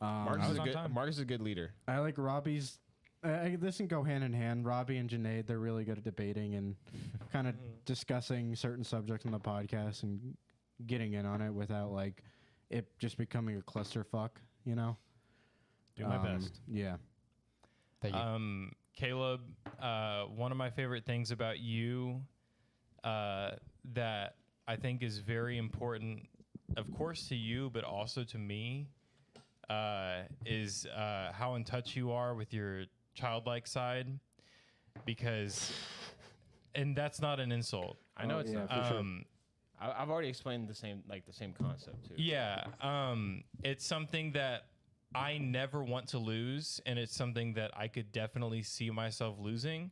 Marcus I is was a on good. time. Marcus is a good leader. I like Robbie's. This can go hand in hand. Robbie and Janaid, they're really good at debating and kind of discussing certain subjects on the podcast and getting in on it without like it just becoming a clusterfuck. You know. Do my best. Yeah. Thank you. Caleb, one of my favorite things about you that I think is very important, of course, to you, but also to me, is how in touch you are with your childlike side. Because, and that's not an insult. I know Oh, it's yeah, not. for sure. I've already explained the same concept too. Yeah, it's something that I never want to lose, and it's something that I could definitely see myself losing,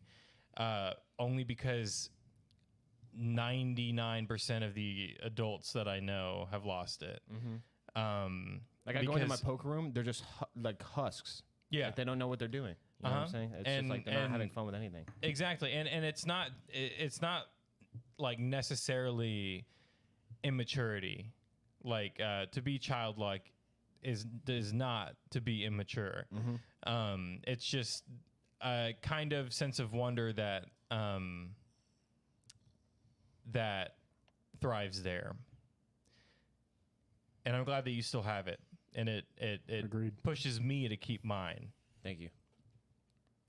only because 99% of the adults that I know have lost it. Like I go into my because- poker room, they're just like husks. Yeah. Like they don't know what they're doing. You know what I'm saying? It's just like they're not having fun with anything. Exactly, and it's not like necessarily immaturity. Like to be childlike is not to be immature. It's just a kind of sense of wonder that that thrives there, and I'm glad that you still have it, and it Agreed. pushes me to keep mine. Thank you.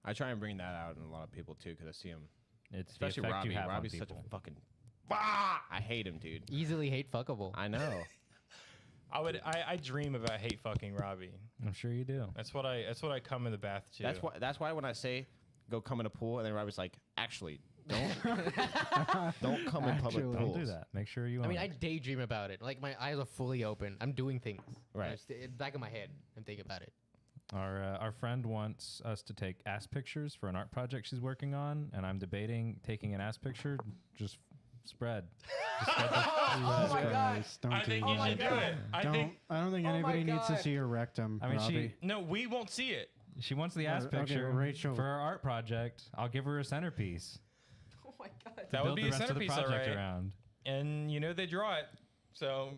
I try and bring that out in a lot of people too, because I see them, It's especially the effect Robbie. you have on Robbie's such people. a fucking. I hate him, dude. Easily hate fuckable. I know. I dream about hate fucking Robbie. I'm sure you do. That's what I come in the bath to. That's why when I say go come in a pool, and then Robbie's like, actually, don't come in public Actually. pools. Don't do that. Make sure you. I own mean, it. I daydream about it. Like my eyes are fully open. I'm doing things. Right. It's in the back of my head. I'm thinking about it. Our friend wants us to take ass pictures for an art project she's working on, and I'm debating taking an ass picture. Just spread. Oh my god. Christ, don't I do think that. you should do it. I think I don't think Oh my anybody needs to God. see your rectum. I mean, Robbie. no, we won't see it. she wants the ass Okay, picture Rachel. for her art project. I'll give her a centerpiece. Oh my god. That would Build be the a rest of the centerpiece, all project right. around. And you know they draw it, so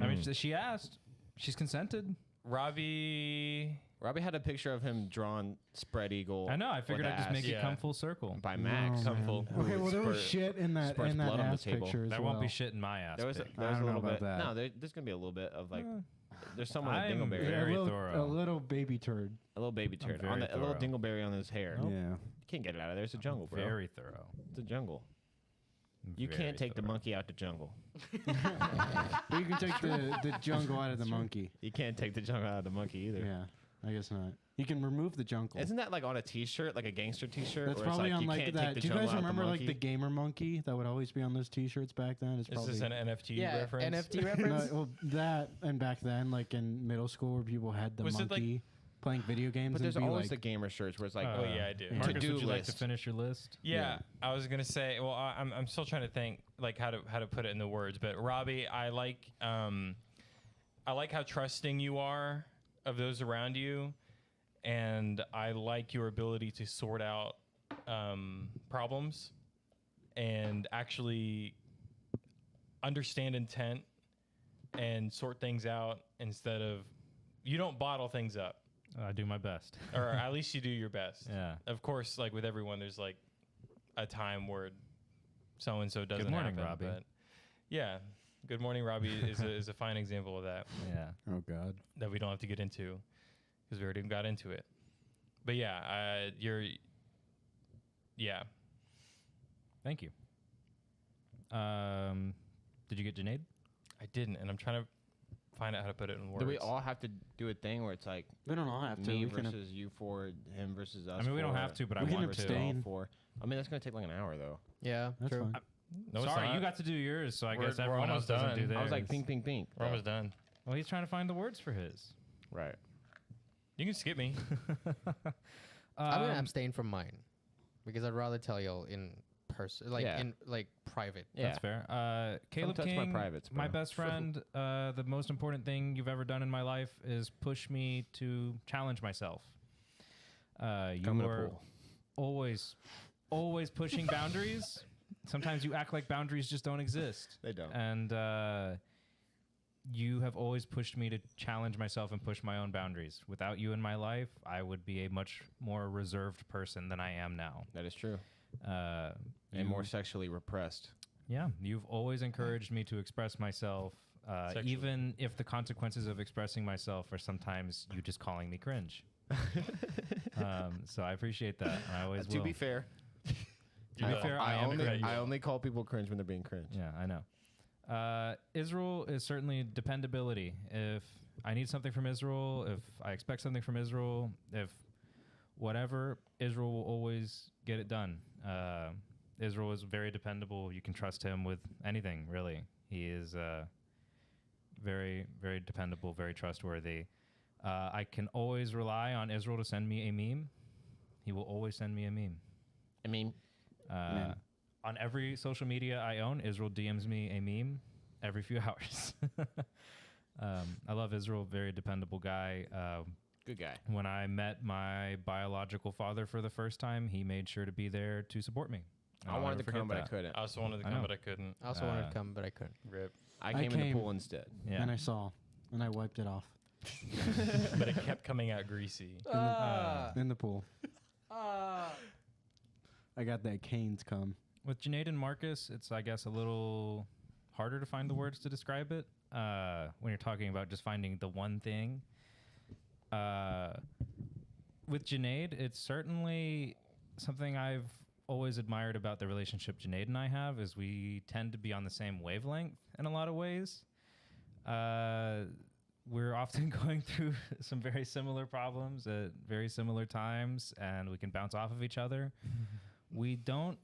I mean, she asked. She's consented. Robbie. Robbie had a picture of him drawn spread eagle. I know. I figured with I'd just ass make it Yeah. come full circle. by Max. No, Come full. man. Okay, well there was Spurt- shit in that spurts blood on the ass table. picture as There well. won't be shit in my ass. There was a, pic. there was a don't know little about bit. that. No, there's gonna be a little bit of like. Uh, There's someone with I'm dingleberry, Yeah, very a thorough. little baby turd. a little baby turd, very on the, a little thorough. dingleberry on his hair. Nope. Yeah. You can't get it out of there. It's a jungle, bro. Very thorough. It's a jungle. You Very can't take the thorough. monkey out the jungle. But you can take the jungle out of the monkey. You can't take the jungle out of the monkey either. Yeah, I guess not. You can remove the jungle. Isn't that like on a T-shirt, like a gangster T-shirt? That's where it's probably like, on you like can't that. Take the Do you jungle guys out the remember like the monkey? gamer monkey that would always be on those T-shirts back then? It's Is probably this an NFT Yeah, reference? NFT reference. no, well, that and back then, like in middle school, where people had the Was it, like- monkey playing video games. But there's and be always like, the gamer shirts where it's like, Oh yeah, I do. Yeah. Marcus, To-do would you like to list. finish your list? Yeah, I was gonna say. Well, I'm still trying to think like how to put it in the words. But Robbie, I like how trusting you are of those around you, and I like your ability to sort out problems and actually understand intent and sort things out instead of you don't bottle things up. I do my best. Or at least you do your best. Yeah. Of course, like with everyone, there's like a time where so and so doesn't morning, happen. Robbie. But yeah, Good Morning Robbie is a fine example of that Yeah. oh god. that we don't have to get into because we already got into it. But yeah, yeah. Thank you. Did you get Janaid? I didn't, and I'm trying to find out how to put it in words. do we all have to do a thing where it's like We don't all have to. me We can versus you for him versus us? I mean, we don't for, have to, but I We can want to. abstain. For. I mean, that's gonna take like an hour though. Yeah, That's true. fine. No, it's Sorry, not. you got to do yours, so I We're- guess we're everyone else almost doesn't done. do theirs. I was like, ping, ping, ping. We're almost done. Well, he's trying to find the words for his. Right. You can skip me. I'm gonna abstain from mine because I'd rather tell y'all in person, like Yeah. in like private. Yeah. That's fair. Caleb touch my King, privates, my bro. best friend. The most important thing you've ever done in my life is push me to challenge myself. You Come in a are pool. always pushing boundaries. Sometimes you act like boundaries just don't exist. They don't. And you have always pushed me to challenge myself and push my own boundaries. Without you in my life, I would be a much more reserved person than I am now. That is true. And And more sexually repressed. yeah, you've always encouraged me to express myself, Sexually. even if the consequences of expressing myself are sometimes you just calling me cringe. So I appreciate that. And I always To will. be fair, To be fair, I am only, cringe. I only call people cringe when they're being cringe. Yeah, I know. Israel is certainly dependability. If I need something from Israel, if I expect something from Israel, if whatever, Israel will always get it done. Israel is very dependable. You can trust him with anything, really. He is very, very dependable, very trustworthy. I can always rely on Israel to send me a meme. He will always send me a meme. I mean, Man. on every social media I own, Israel DMs me a meme every few hours. I love Israel, very dependable guy. Good guy. When I met my biological father for the first time, he made sure to be there to support me. I I'll wanted never to come, forget but I that. couldn't. I also wanted to I come, know. but I couldn't. I also wanted to come, but I couldn't. Rip. I came in came. the pool instead. Yeah. And I saw, and I wiped it off But it kept coming out greasy. in the pool. I got that Canes cum. With Junaid and Marcus, it's, I guess, a little harder to find the words to describe it when you're talking about just finding the one thing. With Junaid, it's certainly something I've always admired about the relationship Junaid and I have is we tend to be on the same wavelength in a lot of ways. We're often going through some very similar problems at very similar times, and we can bounce off of each other. We don't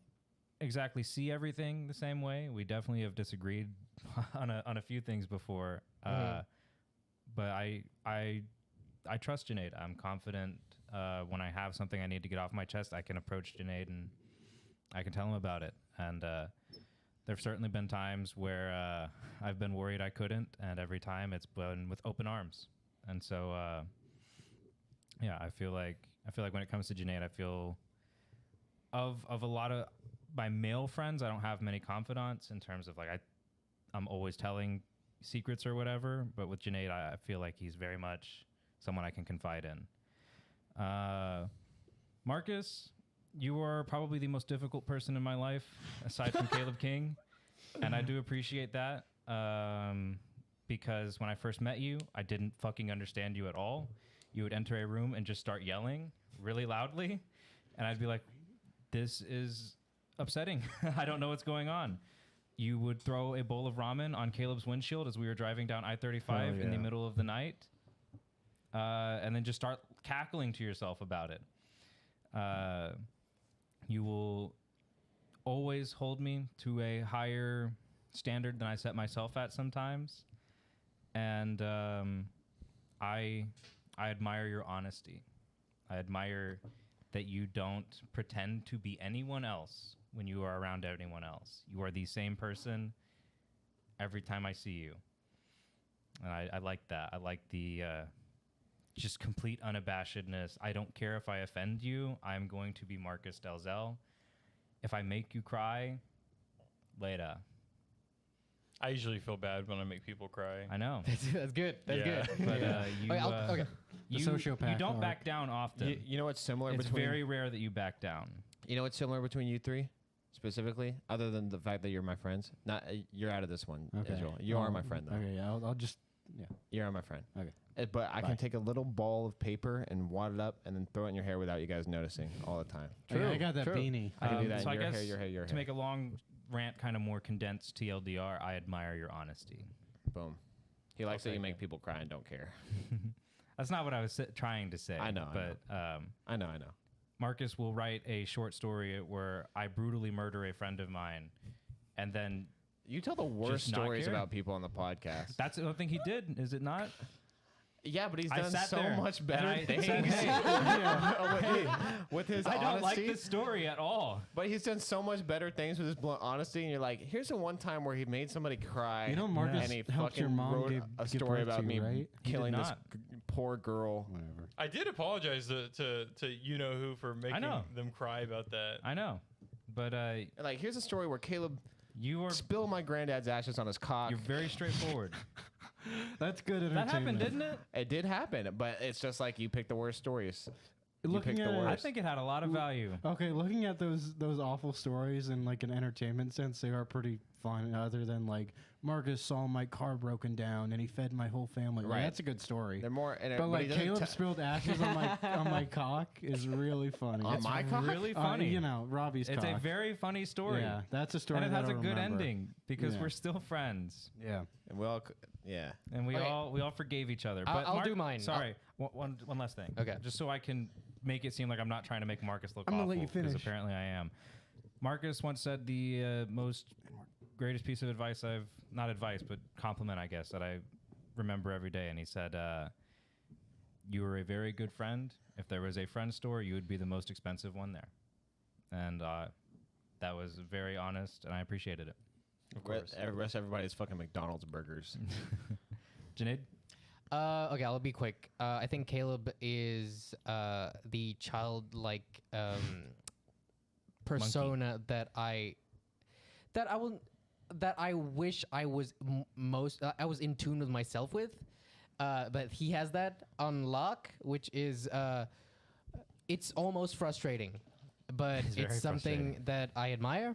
exactly see everything the same way. We definitely have disagreed on a few things before. But I trust Junaid. I'm confident when I have something I need to get off my chest, I can approach Junaid and I can tell him about it. And there've certainly been times where I've been worried I couldn't, and every time it's been with open arms. And so, yeah, I feel like when it comes to Junaid, I feel of a lot of my male friends, I don't have many confidants in terms of like I'm always telling secrets or whatever. But with Junaid, I feel like he's very much someone I can confide in. Marcus, you are probably the most difficult person in my life, aside from Caleb King, and I do appreciate that because when I first met you, I didn't fucking understand you at all. You would enter a room and just start yelling really loudly, and I'd be like, this is upsetting. I don't know what's going on. You would throw a bowl of ramen on Caleb's windshield as we were driving down I-35 in the middle of the night, and then just start cackling to yourself about it. You will always hold me to a higher standard than I set myself at sometimes. And I admire your honesty. I admire that you don't pretend to be anyone else when you are around anyone else. You are the same person every time I see you. And I like that. I like the just complete unabashedness. I don't care if I offend you. I'm going to be Marcus Delzell. If I make you cry, later. I usually feel bad when I make people cry. I know. That's good. That's Yeah. good. But you, Okay. you, sociopath you don't arc. back down often. You know what's similar It's between very rare that you back down. You know what's similar between you three, specifically, other than the fact that you're my friends. Not you're out of this one, Okay. Israel. You are my friend though. Okay, yeah, I'll just, yeah. You're my friend. Okay. But I Bye. can take a little ball of paper and wad it up and then throw it in your hair without you guys noticing all the time. True. I got that True. beanie. I can do that So in I your guess hair, your hair, your to hair. make a long rant kind of more condensed TLDR, I admire your honesty. Boom. He likes that you take make it. people cry and don't care. That's not what I was trying to say. I know, I But I know. Marcus will write a short story where I brutally murder a friend of mine, and then You tell the worst Just not stories care. about people on the podcast. that's the thing he did, is it not? Yeah, but he's I done sat so there much and better I things. said, hey, with his I don't honesty. like this story at all. But he's done so much better things with his blunt honesty, and you're like, here's the one time where he made somebody cry. You know, Marcus and he helped your fucking mom wrote give a birth story about to, me right? He did killing this not. poor girl. Whatever. I did apologize to you know who for making know. them cry about that. I know, but And like, here's a story where Caleb you are spilled my granddad's ashes on his cock. you're very straightforward. That's good That entertainment. happened, didn't it? It did happen, but it's just like you picked the worst stories. Looking picked at the it, I worst. think it had a lot of value. Okay, looking at those awful stories in like an entertainment sense, they are pretty fun. Other than like Marcus saw my car broken down and he fed my whole family. Like, Right. that's a good story. They're more, and But he like doesn't Caleb te- spilled ashes on my cock is really funny. On It's my cock? Really funny. You know, Robbie's It's cock. a very funny story. Yeah, that's a story And it has that a I'll good remember. ending because Yeah. we're still friends. Yeah. and we all, yeah. And we Okay. all forgave each other. I'll- But I'll do mine. Sorry, one last thing. Okay. Just so I can make it seem like I'm not trying to make Marcus look I'm gonna awful. let you finish. Because apparently I am. Marcus once said the most greatest piece of advice not advice, but compliment, I guess, that I remember every day. And he said, you were a very good friend. If there was a friend store, you would be the most expensive one there. And That was very honest, and I appreciated it. Of course. The rest of everybody's fucking McDonald's burgers. Junaid? Okay, I'll be quick. I think Caleb is the childlike persona that I wish I was I was in tune with myself with. But he has that on lock, which is it's almost frustrating, but It's very it's something frustrating. that I admire.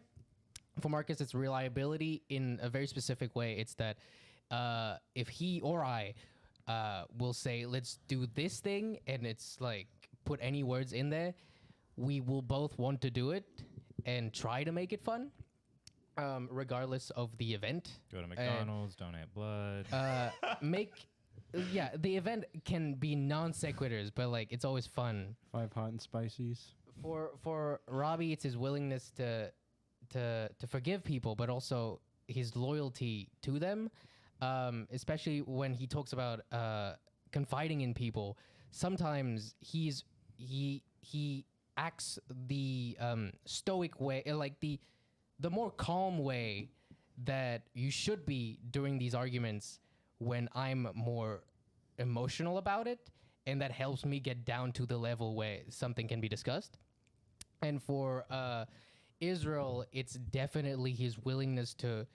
For Marcus, it's reliability in a very specific way. It's that if he or I will say, let's do this thing, and it's like put any words in there, we will both want to do it and try to make it fun, regardless of the event. Go to McDonald's, donate blood. The event can be non sequiturs, but like it's always fun. 5 hot and spices. For Robbie, it's his willingness to forgive people, but also his loyalty to them. Especially when he talks about confiding in people. Sometimes he acts the stoic way, like the more calm way that you should be during these arguments when I'm more emotional about it, and that helps me get down to the level where something can be discussed. And for Israel, it's definitely his willingness to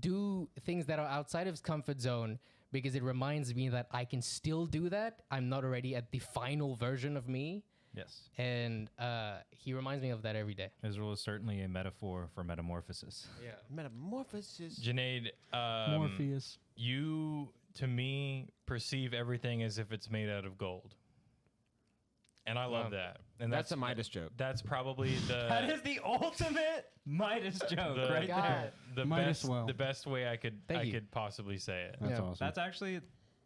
do things that are outside of his comfort zone, because it reminds me that I can still do that. I'm not already at the final version of me. Yes. And he reminds me of that every day. Israel is certainly a metaphor for metamorphosis. Yeah. Metamorphosis. Junaid, Morpheus. you, to me, perceive everything as if it's made out of gold. And I love that. And That's a Midas joke. That's probably the That is the ultimate Midas joke the, right there. Midas well. the best way I Thank you. could possibly say it. That's Yeah. awesome.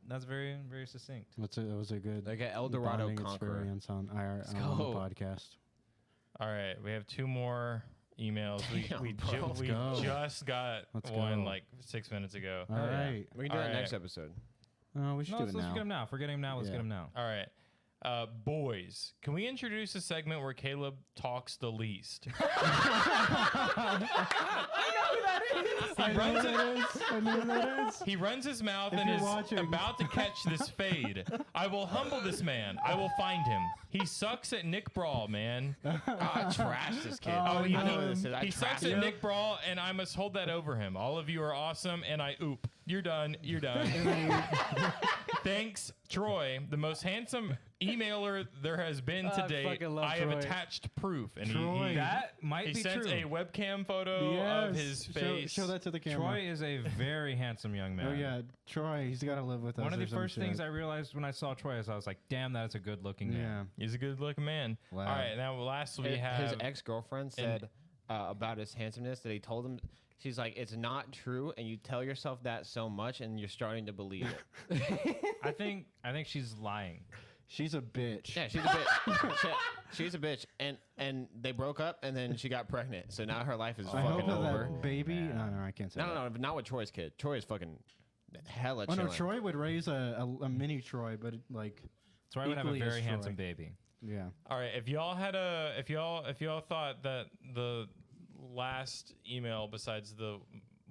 That's very, very succinct. That was a good Like an El Dorado bonding conqueror. experience on the go. podcast. All right, we have 2 more emails. Damn, we bro. Let's go. just got Let's one go. like 6 minutes ago. All right. We can do All that right. next episode. Oh, we should do Let's it now. get him now. Forget him now. Let's Yeah. get him now. All right. Boys, can we introduce a segment where Caleb talks the least? I know what that is. I know what that is. He runs his mouth If and you're is watching. about to catch this fade. I will humble this man. I will find him. He sucks at Nick Brawl, man. I trash this kid. Oh, he- I know what this is. I He sucks trash at him. Nick Brawl, and I must hold that over him. All of you are awesome, and I oop. You're done. You're done. Thanks, Troy, the most handsome emailer there has been to I date. fucking love I have Troy. attached proof, and Troy. That might he be sent true. a webcam photo of his face. Show that to the camera. Troy is a very handsome young man. Oh yeah, Troy. He's got to live with us. One of the or some first things shit. I realized when I saw Troy is I was like, damn, that is a good looking man. Yeah. He's a good-looking man. Wow. All right, now last we have His ex-girlfriend said about his handsomeness that he told him. She's like, it's not true, and you tell yourself that so much, and you're starting to believe it. I think she's lying. She's a bitch. Yeah, she's a bitch. She's a bitch, and they broke up, and then she got pregnant. So now her life is I hope fucking that over. that baby. No, I can't say. No, that. no, not with Troy's kid. Troy is fucking hella Oh no, chilling. Troy would raise a mini Troy, but like, Troy would have a Equally as very Troy. handsome baby. yeah. All right, if y'all thought that the last email besides the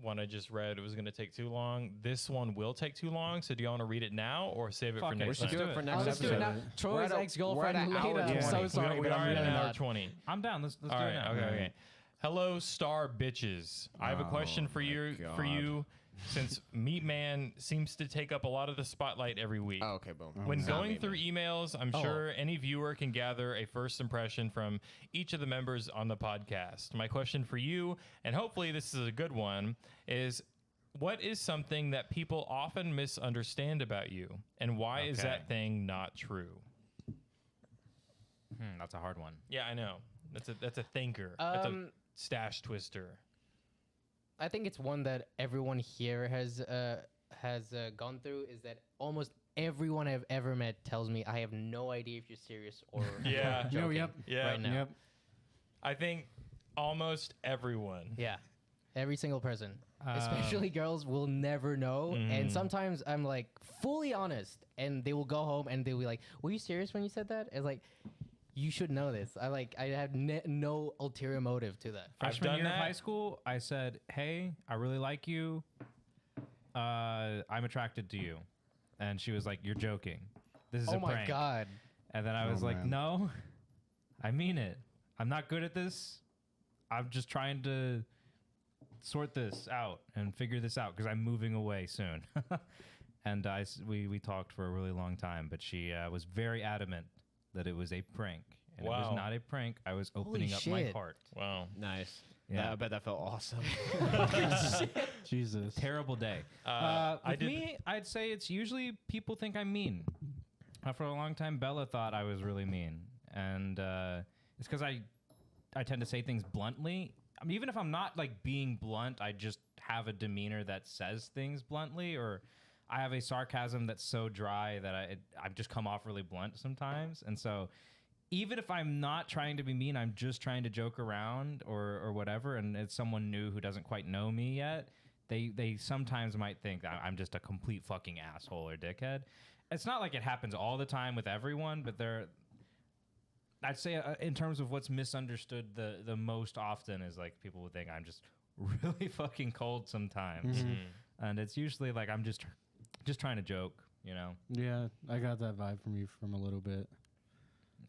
one I just read was going to take too long, this one will take too long. So do y'all want to read it now or save it Fuck for it. next We should time? do it for Oh, next let's do it episode. now. We're Troy's at a- ex-girlfriend we're at an hour later. I'm 20. so sorry. We are I'm at really an hour not. 20. I'm down. Let's do All it right, now. okay. Hello, star bitches. I have a question for my you, since Meat Man seems to take up a lot of the spotlight every week. Oh, okay, boom. When Not going me, through man. emails, I'm sure any viewer can gather a first impression from each of the members on the podcast. My question for you, and hopefully this is a good one, is what is something that people often misunderstand about you, and why is Okay. that thing not true? That's a hard one. Yeah, I know. That's a thinker. That's a stash twister. I think it's one that everyone here has gone through. Is that almost everyone I've ever met tells me I have no idea if you're serious or Yeah. joking No, yep. Yeah. right now. Yep. I think almost everyone. Yeah, every single person, especially girls, will never know. And sometimes I'm like fully honest, and they will go home and they'll be like, "Were you serious when you said that?" It's like, You should know this. I have no ulterior motive to that. Freshman done year of that. high school, I said, "Hey, I really like you. I'm attracted to you," and she was like, "You're joking. This is a Oh my prank." god. And then I was like, man. "No, I mean it. I'm not good at this. I'm just trying to sort this out and figure this out because I'm moving away soon." And we talked for a really long time, but she was very adamant that it was a prank. And it was Wow. not a prank. I was opening up my shit. heart. Wow. Nice. Yeah. I bet that felt awesome. Jesus. Terrible day. With me, I'd say it's usually people think I'm mean. For a long time, Bella thought I was really mean. And it's because I tend to say things bluntly. I mean, even if I'm not like being blunt, I just have a demeanor that says things bluntly, or I have a sarcasm that's so dry that I just come off really blunt sometimes. And so even if I'm not trying to be mean, I'm just trying to joke around or whatever, and it's someone new who doesn't quite know me yet, they sometimes might think that I'm just a complete fucking asshole or dickhead. It's not like it happens all the time with everyone, but I'd say in terms of what's misunderstood the most often is like people would think I'm just really fucking cold sometimes. And it's usually like I'm just trying to joke, you know? Yeah, I got that vibe from you from a little bit.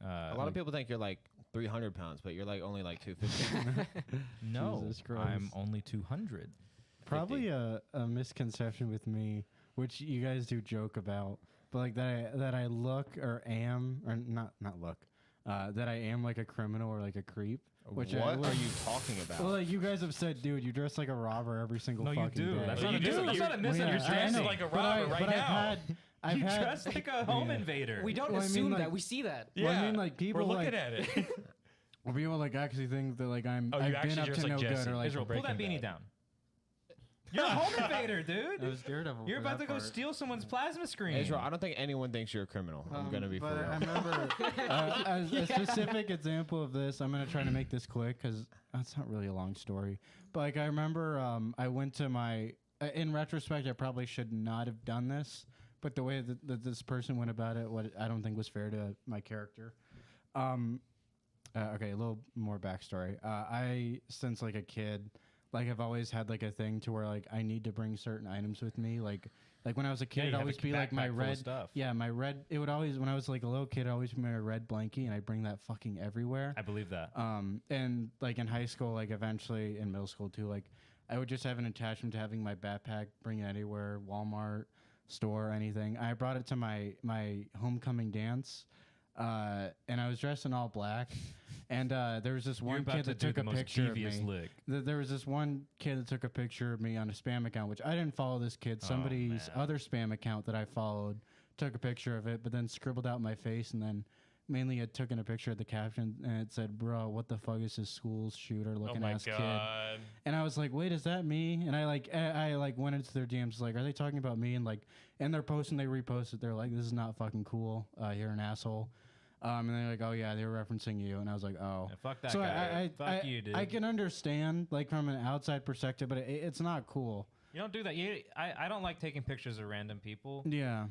A lot of people think you're like 300 pounds, but you're like only like 250. No, Jesus Christ. I'm only 200. Probably a misconception with me, which you guys do joke about, but like that I look or am or not look, that I am like a criminal or like a creep. Which What are you talking about? Well, like you guys have said, dude, you dress like a robber every single No, you fucking do. day. That's Well, not, you a, do. that's not a Well, yeah, I misunderstanding. know, like a but robber right now. I've You had dress like a home invader. We don't Well, I mean, assume like- that. We see that. Well, I mean, like people We're looking like at it. well, people like actually think that like Oh, you I've actually been up dress to like no Jesse. good or like Israel, pull that Breaking beanie Bad. down. You're a home invader, dude. I was Daredevil. You're for about that to go part. steal someone's plasma screen. Israel, I don't think anyone thinks you're a criminal. I'm gonna be for but real. I remember a specific example of this. I'm gonna try to make this quick because that's not really a long story. But like I remember, I went to my. In retrospect, I probably should not have done this. But the way that this person went about it, what I don't think was fair to my character. Okay, a little more backstory. I since like a kid. Like I've always had like a thing to where like I need to bring certain items with me. Like when I was a kid, you it'd have a always be like my backpack full of red stuff. Yeah, my red. It would always when I was like a little kid, it'd always be my red blankie, and I bring that fucking everywhere. I believe that. And like in high school, like eventually in middle school too, like I would just have an attachment to having my backpack, bring it anywhere, Walmart, store, anything. I brought it to my homecoming dance. And I was dressed in all black, and there was this You're one about kid to that do took the a most picture of devious me. lick. There was this one kid that took a picture of me on a spam account, which I didn't follow this kid. Somebody's man. other spam account that I followed took a picture of it, but then scribbled out my face, and then mainly had taken a picture of the caption, and it said, "Bro, what the fuck is this school shooter Oh looking my ass kid?" god. And I was like, "Wait, is that me?" And I went into their DMs like, "Are they talking about me?" And like, and they're posting, they reposted. They're like, "This is not fucking cool. You're an asshole." And they're like, "Oh yeah, they were referencing you." And I was like, "Oh." Yeah, fuck that So guy. I Fuck you, dude. I can understand like from an outside perspective, but it's not cool. You don't do that. I don't like taking pictures of random people. Yeah.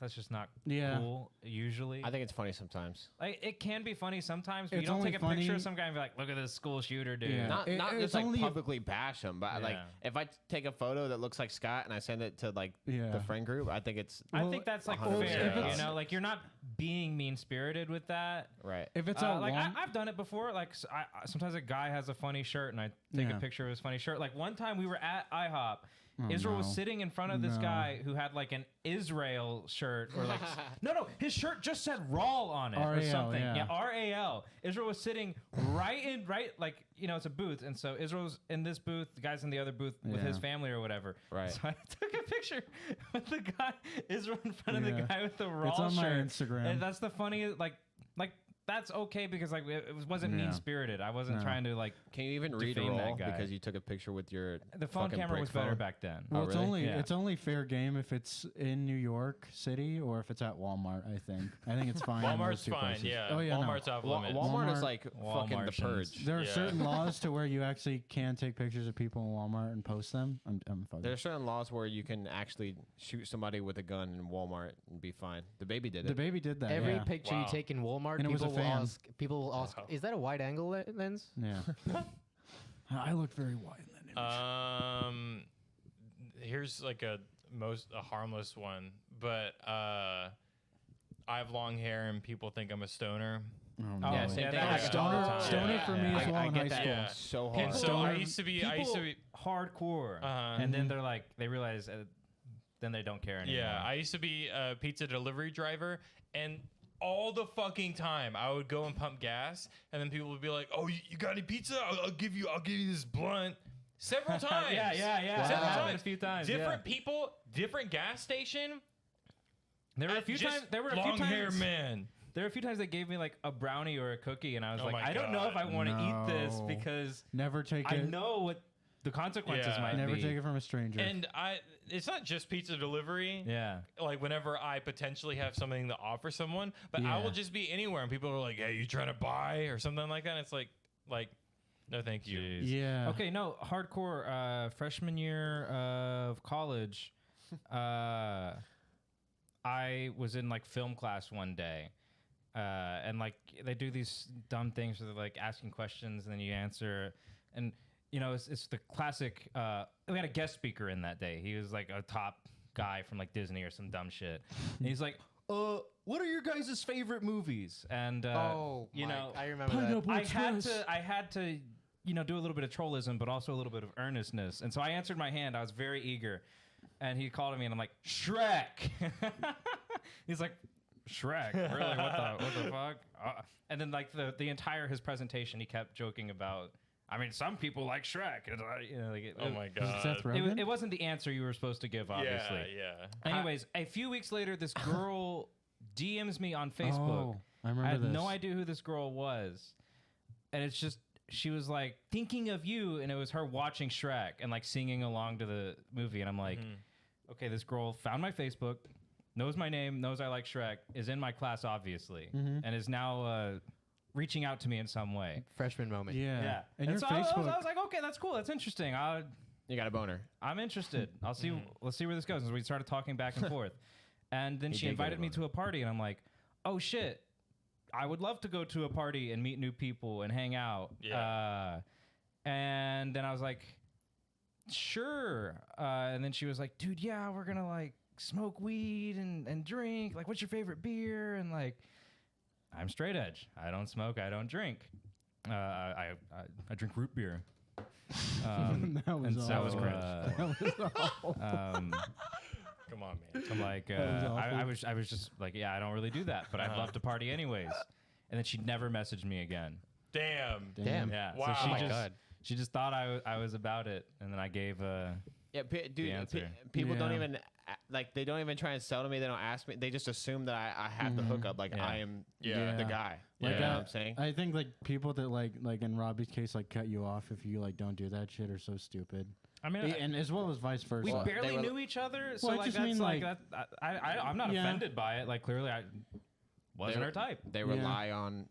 That's just not Yeah. cool. Usually, I think it's funny sometimes. like it can be funny sometimes. But It's you don't only take a picture funny- of some guy and be like, "Look at this school shooter, dude." Yeah. Not It's just like only if- publicly bash him, but like Yeah. if I take a photo that looks like Scott and I send it to like Yeah. the friend group, I think it's I Well, think that's like 100%. fair. If You it's- know, like you're not being mean spirited with that. right. If it's Like one, I've done it before. Like sometimes a guy has a funny shirt and I take Yeah. a picture of his funny shirt. Like one time we were at IHOP. Oh, Israel was no. sitting in front of this No. guy who had like an Israel shirt or like no, his shirt just said RAL on it or RAL, something. yeah. RAL. Israel was sitting right like it's a booth, and so Israel's in this booth, the guy's in the other booth with his Yeah. family or whatever. Right. So I took a picture with the guy Israel in front of the Yeah. guy with the RAL It's on my shirt. Instagram. And that's the funniest like that's okay because like it wasn't Yeah. mean spirited. I wasn't No. trying to like. Can you even read a defame that roll guy. because you took a picture with your The phone fucking camera brick was better phone? back then. Well, really? it's only fair game if it's in New York City or if it's at Walmart. I think it's fine. in those Walmart's two fine. places. Yeah. Oh yeah. Walmart's off limits. Walmart is Walmart- like fucking the Walmartians. purge. There are Yeah. certain laws to where you actually can take pictures of people in Walmart and post them. I'm fucking. There are certain laws where you can actually shoot somebody with a gun in Walmart and be fine. The baby did The it. baby did that. Every yeah. picture Wow. you take in Walmart, And it was people a will fan. ask. People will ask, Wow. "Is that a wide-angle lens?" Yeah. I looked very wide in that image. Here's like a harmless one, but I have long hair and people think I'm a stoner. Oh, Oh, no. Yeah, same thing. that happens Stoner, all the time. stoner for me Yeah. as well I in get high that school. Yeah. so And hard. so Stoner- I used to be hardcore, Uh-huh. and then they're like, they realize, then they don't care anymore. Yeah, I used to be a pizza delivery driver, and all the fucking time I would go and pump gas, and then people would be like, "Oh, you got any pizza? I'll give you this blunt." Several times. yeah. Wow. Several Happened times. a few times. Different people, different gas station. There were a few Just times. There were a few long hair times. man. There were a few times they gave me like a brownie or a cookie, and I was Oh like, my I don't know if I God. want to eat this No. because Never take I it. know what the consequences Yeah. might Never be. take it from a stranger. And it's not just pizza delivery. Yeah. Like whenever I potentially have something to offer someone, but I Yeah. will just be anywhere, and people are like, "Hey, you trying to buy or something like that?" And it's like, no, thank you. Jeez. yeah. Okay, no, hardcore. Freshman year of college, I was in like film class one day, and like they do these dumb things where they're like asking questions and then you answer, and you know it's the classic. We had a guest speaker in that day. He was like a top guy from like Disney or some dumb shit, and he's like, what are your guys' favorite movies?" And you know, I remember that. I had to, you know, do a little bit of trollism, but also a little bit of earnestness. And so I answered my hand. I was very eager. And he called me, and I'm like, Shrek. He's like, Shrek? Really? What the fuck? And then, like, the entire his presentation, he kept joking about, I mean, some people like Shrek. And, you know, like Oh my Was it Seth god. Rogen? it wasn't the answer you were supposed to give, obviously. Yeah. Anyways, a few weeks later, this girl DMs me on Facebook. Oh, I remember I had this. no idea who this girl was. And it's just, she was like, thinking of you, and it was her watching Shrek and like singing along to the movie. And I'm like, okay, this girl found my Facebook, knows my name, knows I like Shrek, is in my class, obviously, and is now reaching out to me in some way. Freshman moment. Yeah. Yeah. And your so Facebook. I was like, okay, that's cool. That's interesting. You got a boner. I'm interested. I'll see. Let's see where this goes. And so we started talking back and forth, and then He she did get invited me it to a party, and I'm like, "Oh shit, I would love to go to a party and meet new people and hang out." Yeah. And then I was like, "Sure." And then she was like, "Dude, yeah, we're gonna like smoke weed and drink. Like, what's your favorite beer?" And like, I'm straight edge. I don't smoke. I don't drink. I drink root beer. That was and so, awful. That was awful. Come on, man. I'm like, was awful. I was just like, yeah, I don't really do that, but I'd love to party anyways. And then she never messaged me again. Damn. Damn. Yeah. Wow. So Oh she my just, God. she just thought I was about it, and then I gave. Yeah, dude. answer. People don't Yeah. even like. They don't even try and sell to me. They don't ask me. They just assume that I have the hookup. Like Yeah. I am Yeah. the guy. Like, you know what I'm saying? I think like people that like in Robbie's case like cut you off if you like don't do that shit are so stupid. I mean, And as well as vice versa. we Well, barely they were- knew each other, so Well, I like just that's mean, like like- that. I'm not Yeah. offended by it. Like clearly, I wasn't They- her type. They Yeah. rely on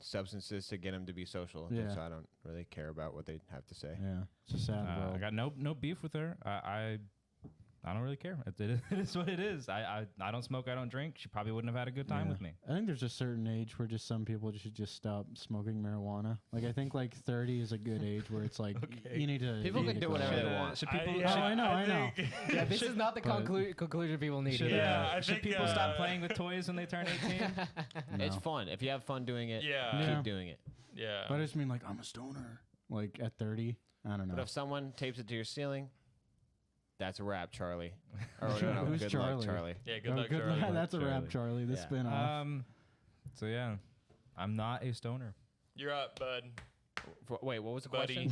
substances to get them to be social. and Yeah. So I don't really care about what they have to say. Yeah, it's a sad world. I got no beef with her. I don't really care. It is what it is. I don't smoke. I don't drink. She probably wouldn't have had a good time Yeah. with me. I think there's a certain age where just some people should just stop smoking marijuana. Like I think like 30 is a good age where it's like you need to. People you can need do to whatever go. they want. Should people? Oh, I know. Yeah, this is not the But- conclusion people need Should, here. Yeah, I should think, people stop playing with toys when they turn 18? It's No. fun. If you have fun doing it, Yeah. keep Yeah. doing it. Yeah. But I just mean like I'm a stoner. Like at 30, I don't know. But if someone tapes it to your ceiling, that's a wrap, Charlie. Or Who's no, good Charlie? luck, Charlie. Yeah, good Oh, luck, good Charlie. luck. That's a wrap, Charlie. The Yeah. spin-off. So yeah, I'm not a stoner. You're up, bud. Wait, what was the Buddy. question?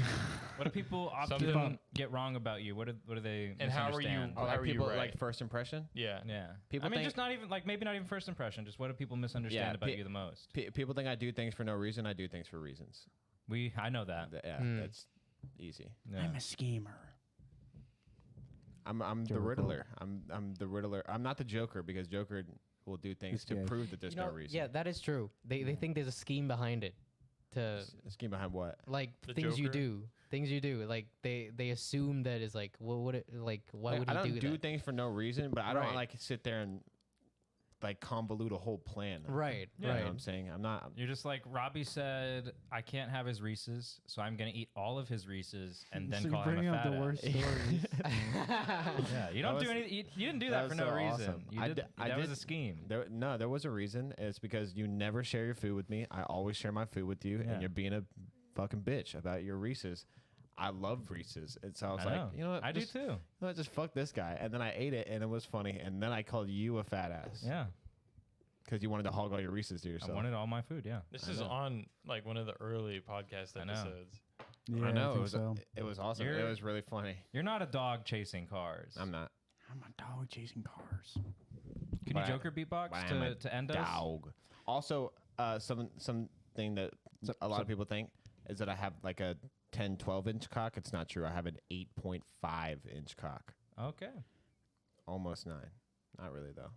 What do people Something- often get wrong about you? What do they And how are you- misunderstand? Oh, How like are you people right? like first impression. Yeah. Yeah. People I mean, think- just not even like maybe not even first impression. Just what do people misunderstand Yeah, about you the most? People think I do things for no reason. I do things for reasons. I know that. Yeah, Hmm. that's easy. Yeah. I'm a schemer. I'm the Joker. Riddler. I'm the Riddler. I'm not the Joker because Joker will do things He's to gay. prove that there's no reason. Yeah, that is true. They think there's a scheme behind it, to Scheme behind what? like The things you Joker? do. Things you do. Like they assume that is like, what would it like? Why Like, would I he don't do do that? things for no reason, but I don't Right. like sit there and like convolute a whole plan. Right, You know right. what I'm saying? I'm not. You're just like Robbie said. I can't have his Reese's, so I'm gonna eat all of his Reese's and then So call you're him bringing a up fat the ass. worst stories. Yeah, you don't That do was- anything. You didn't do that, that for was no so reason. awesome. You I did, d- I that was did- a scheme. There was a reason. It's because you never share your food with me. I always share my food with you, Yeah. and you're being a fucking bitch about your Reese's. I love Reese's, and so I was I like, know. you know what? I just, do too. You know what? Just fuck this guy. And then I ate it, and it was funny. And then I called you a fat ass. Yeah, Because you wanted to hog all your Reese's to I yourself. wanted all my food. Yeah. This I is know. on like one of the early podcast I know. episodes. Yeah, I know. think It was, so. it was awesome. You're- It was really funny. You're not a dog chasing cars. I'm not. I'm a dog chasing cars. Can But you I- Joker beatbox but I'm a to end us? Dog. Also, something that a lot of people think is that I have like a 10, 12-inch cock. It's not true. I have an 8.5-inch cock. Okay. Almost 9. Not really, though.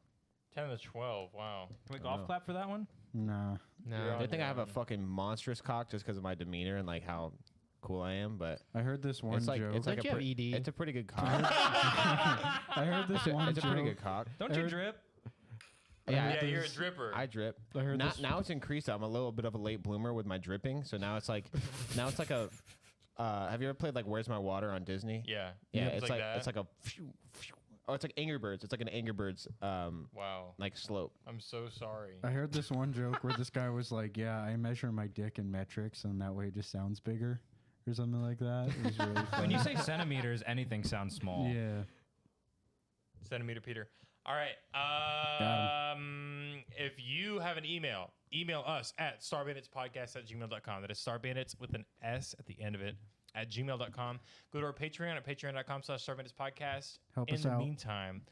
10 to 12. Wow. Can we I golf know. clap for that one? Nah. No. You're They on think I have a your own. fucking monstrous cock just because of my demeanor and like how cool I am, but I heard this one it's like joke. it's like Don't a you have ED? it's a pretty good cock. I heard this one It's a joke. pretty good cock. Don't you Eric- drip? Yeah, Yeah, you're a this- dripper. I drip. I heard Now, this. now it's increased. I'm a little bit of a late bloomer with my dripping, so now it's like a. Have you ever played like Where's My Water on Disney? yeah. Yeah, It's like that? it's like a. Oh, it's like Angry Birds. It's like an Angry Birds Wow. like slope. I'm so sorry. I heard this one joke where this guy was like, "Yeah, I measure my dick in metrics, and that way it just sounds bigger," or something like that. It was really funny. When you say centimeters, anything sounds small. yeah, Centimeter Peter. All right. Got If you have an email us at starbanditspodcast@gmail.com. That is starbandits with an S at the end of it at gmail.com. Go to our Patreon at patreon.com/starbanditspodcast. Help In us the out. meantime,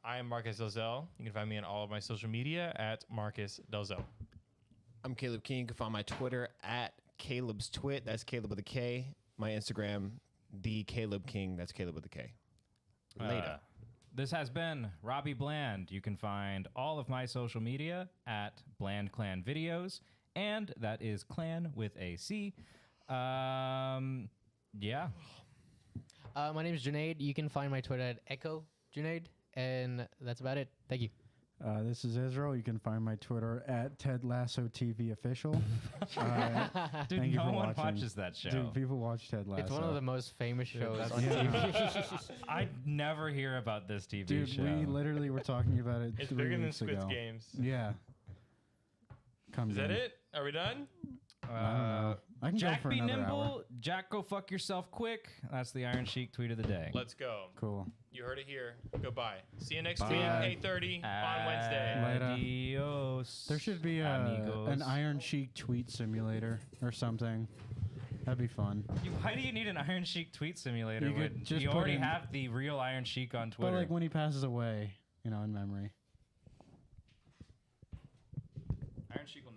I am Marcus Delzell. You can find me on all of my social media at Marcus Delzell. I'm Caleb King. You can find my Twitter at Caleb's Twit. That's Caleb with a K. My Instagram, the Caleb King. That's Caleb with a K. Later. This has been Robbie Bland. You can find all of my social media at Bland Clan Videos, and that is clan with a C. Yeah. My name is Junaid. You can find my Twitter at Echo Junaid, and that's about it. Thank you. this is Israel. You can find my Twitter at Ted Lasso TV Official. Dude, Thank you no for one watching. watches that show. Dude, people watch Ted Lasso. It's one of the most famous shows that's- on TV. I never hear about this TV Dude, show. we literally were talking about it It's 3 bigger than weeks Squid's ago. Games. Yeah. Comes Is that in. it? Are we done? I don't know. I can Jack go for be another nimble. hour. Jack go fuck yourself quick. That's the Iron Sheik tweet of the day. Let's go. Cool. You heard it here. Goodbye. See you next Bye. week, 8:30 on Wednesday. Later. Adios. There should be amigos. an Iron Sheik tweet simulator or something. That'd be fun. Why do you need an Iron Sheik tweet simulator You could when just you put already in- have the real Iron Sheik on Twitter? But like when he passes away, in memory. Iron Sheik will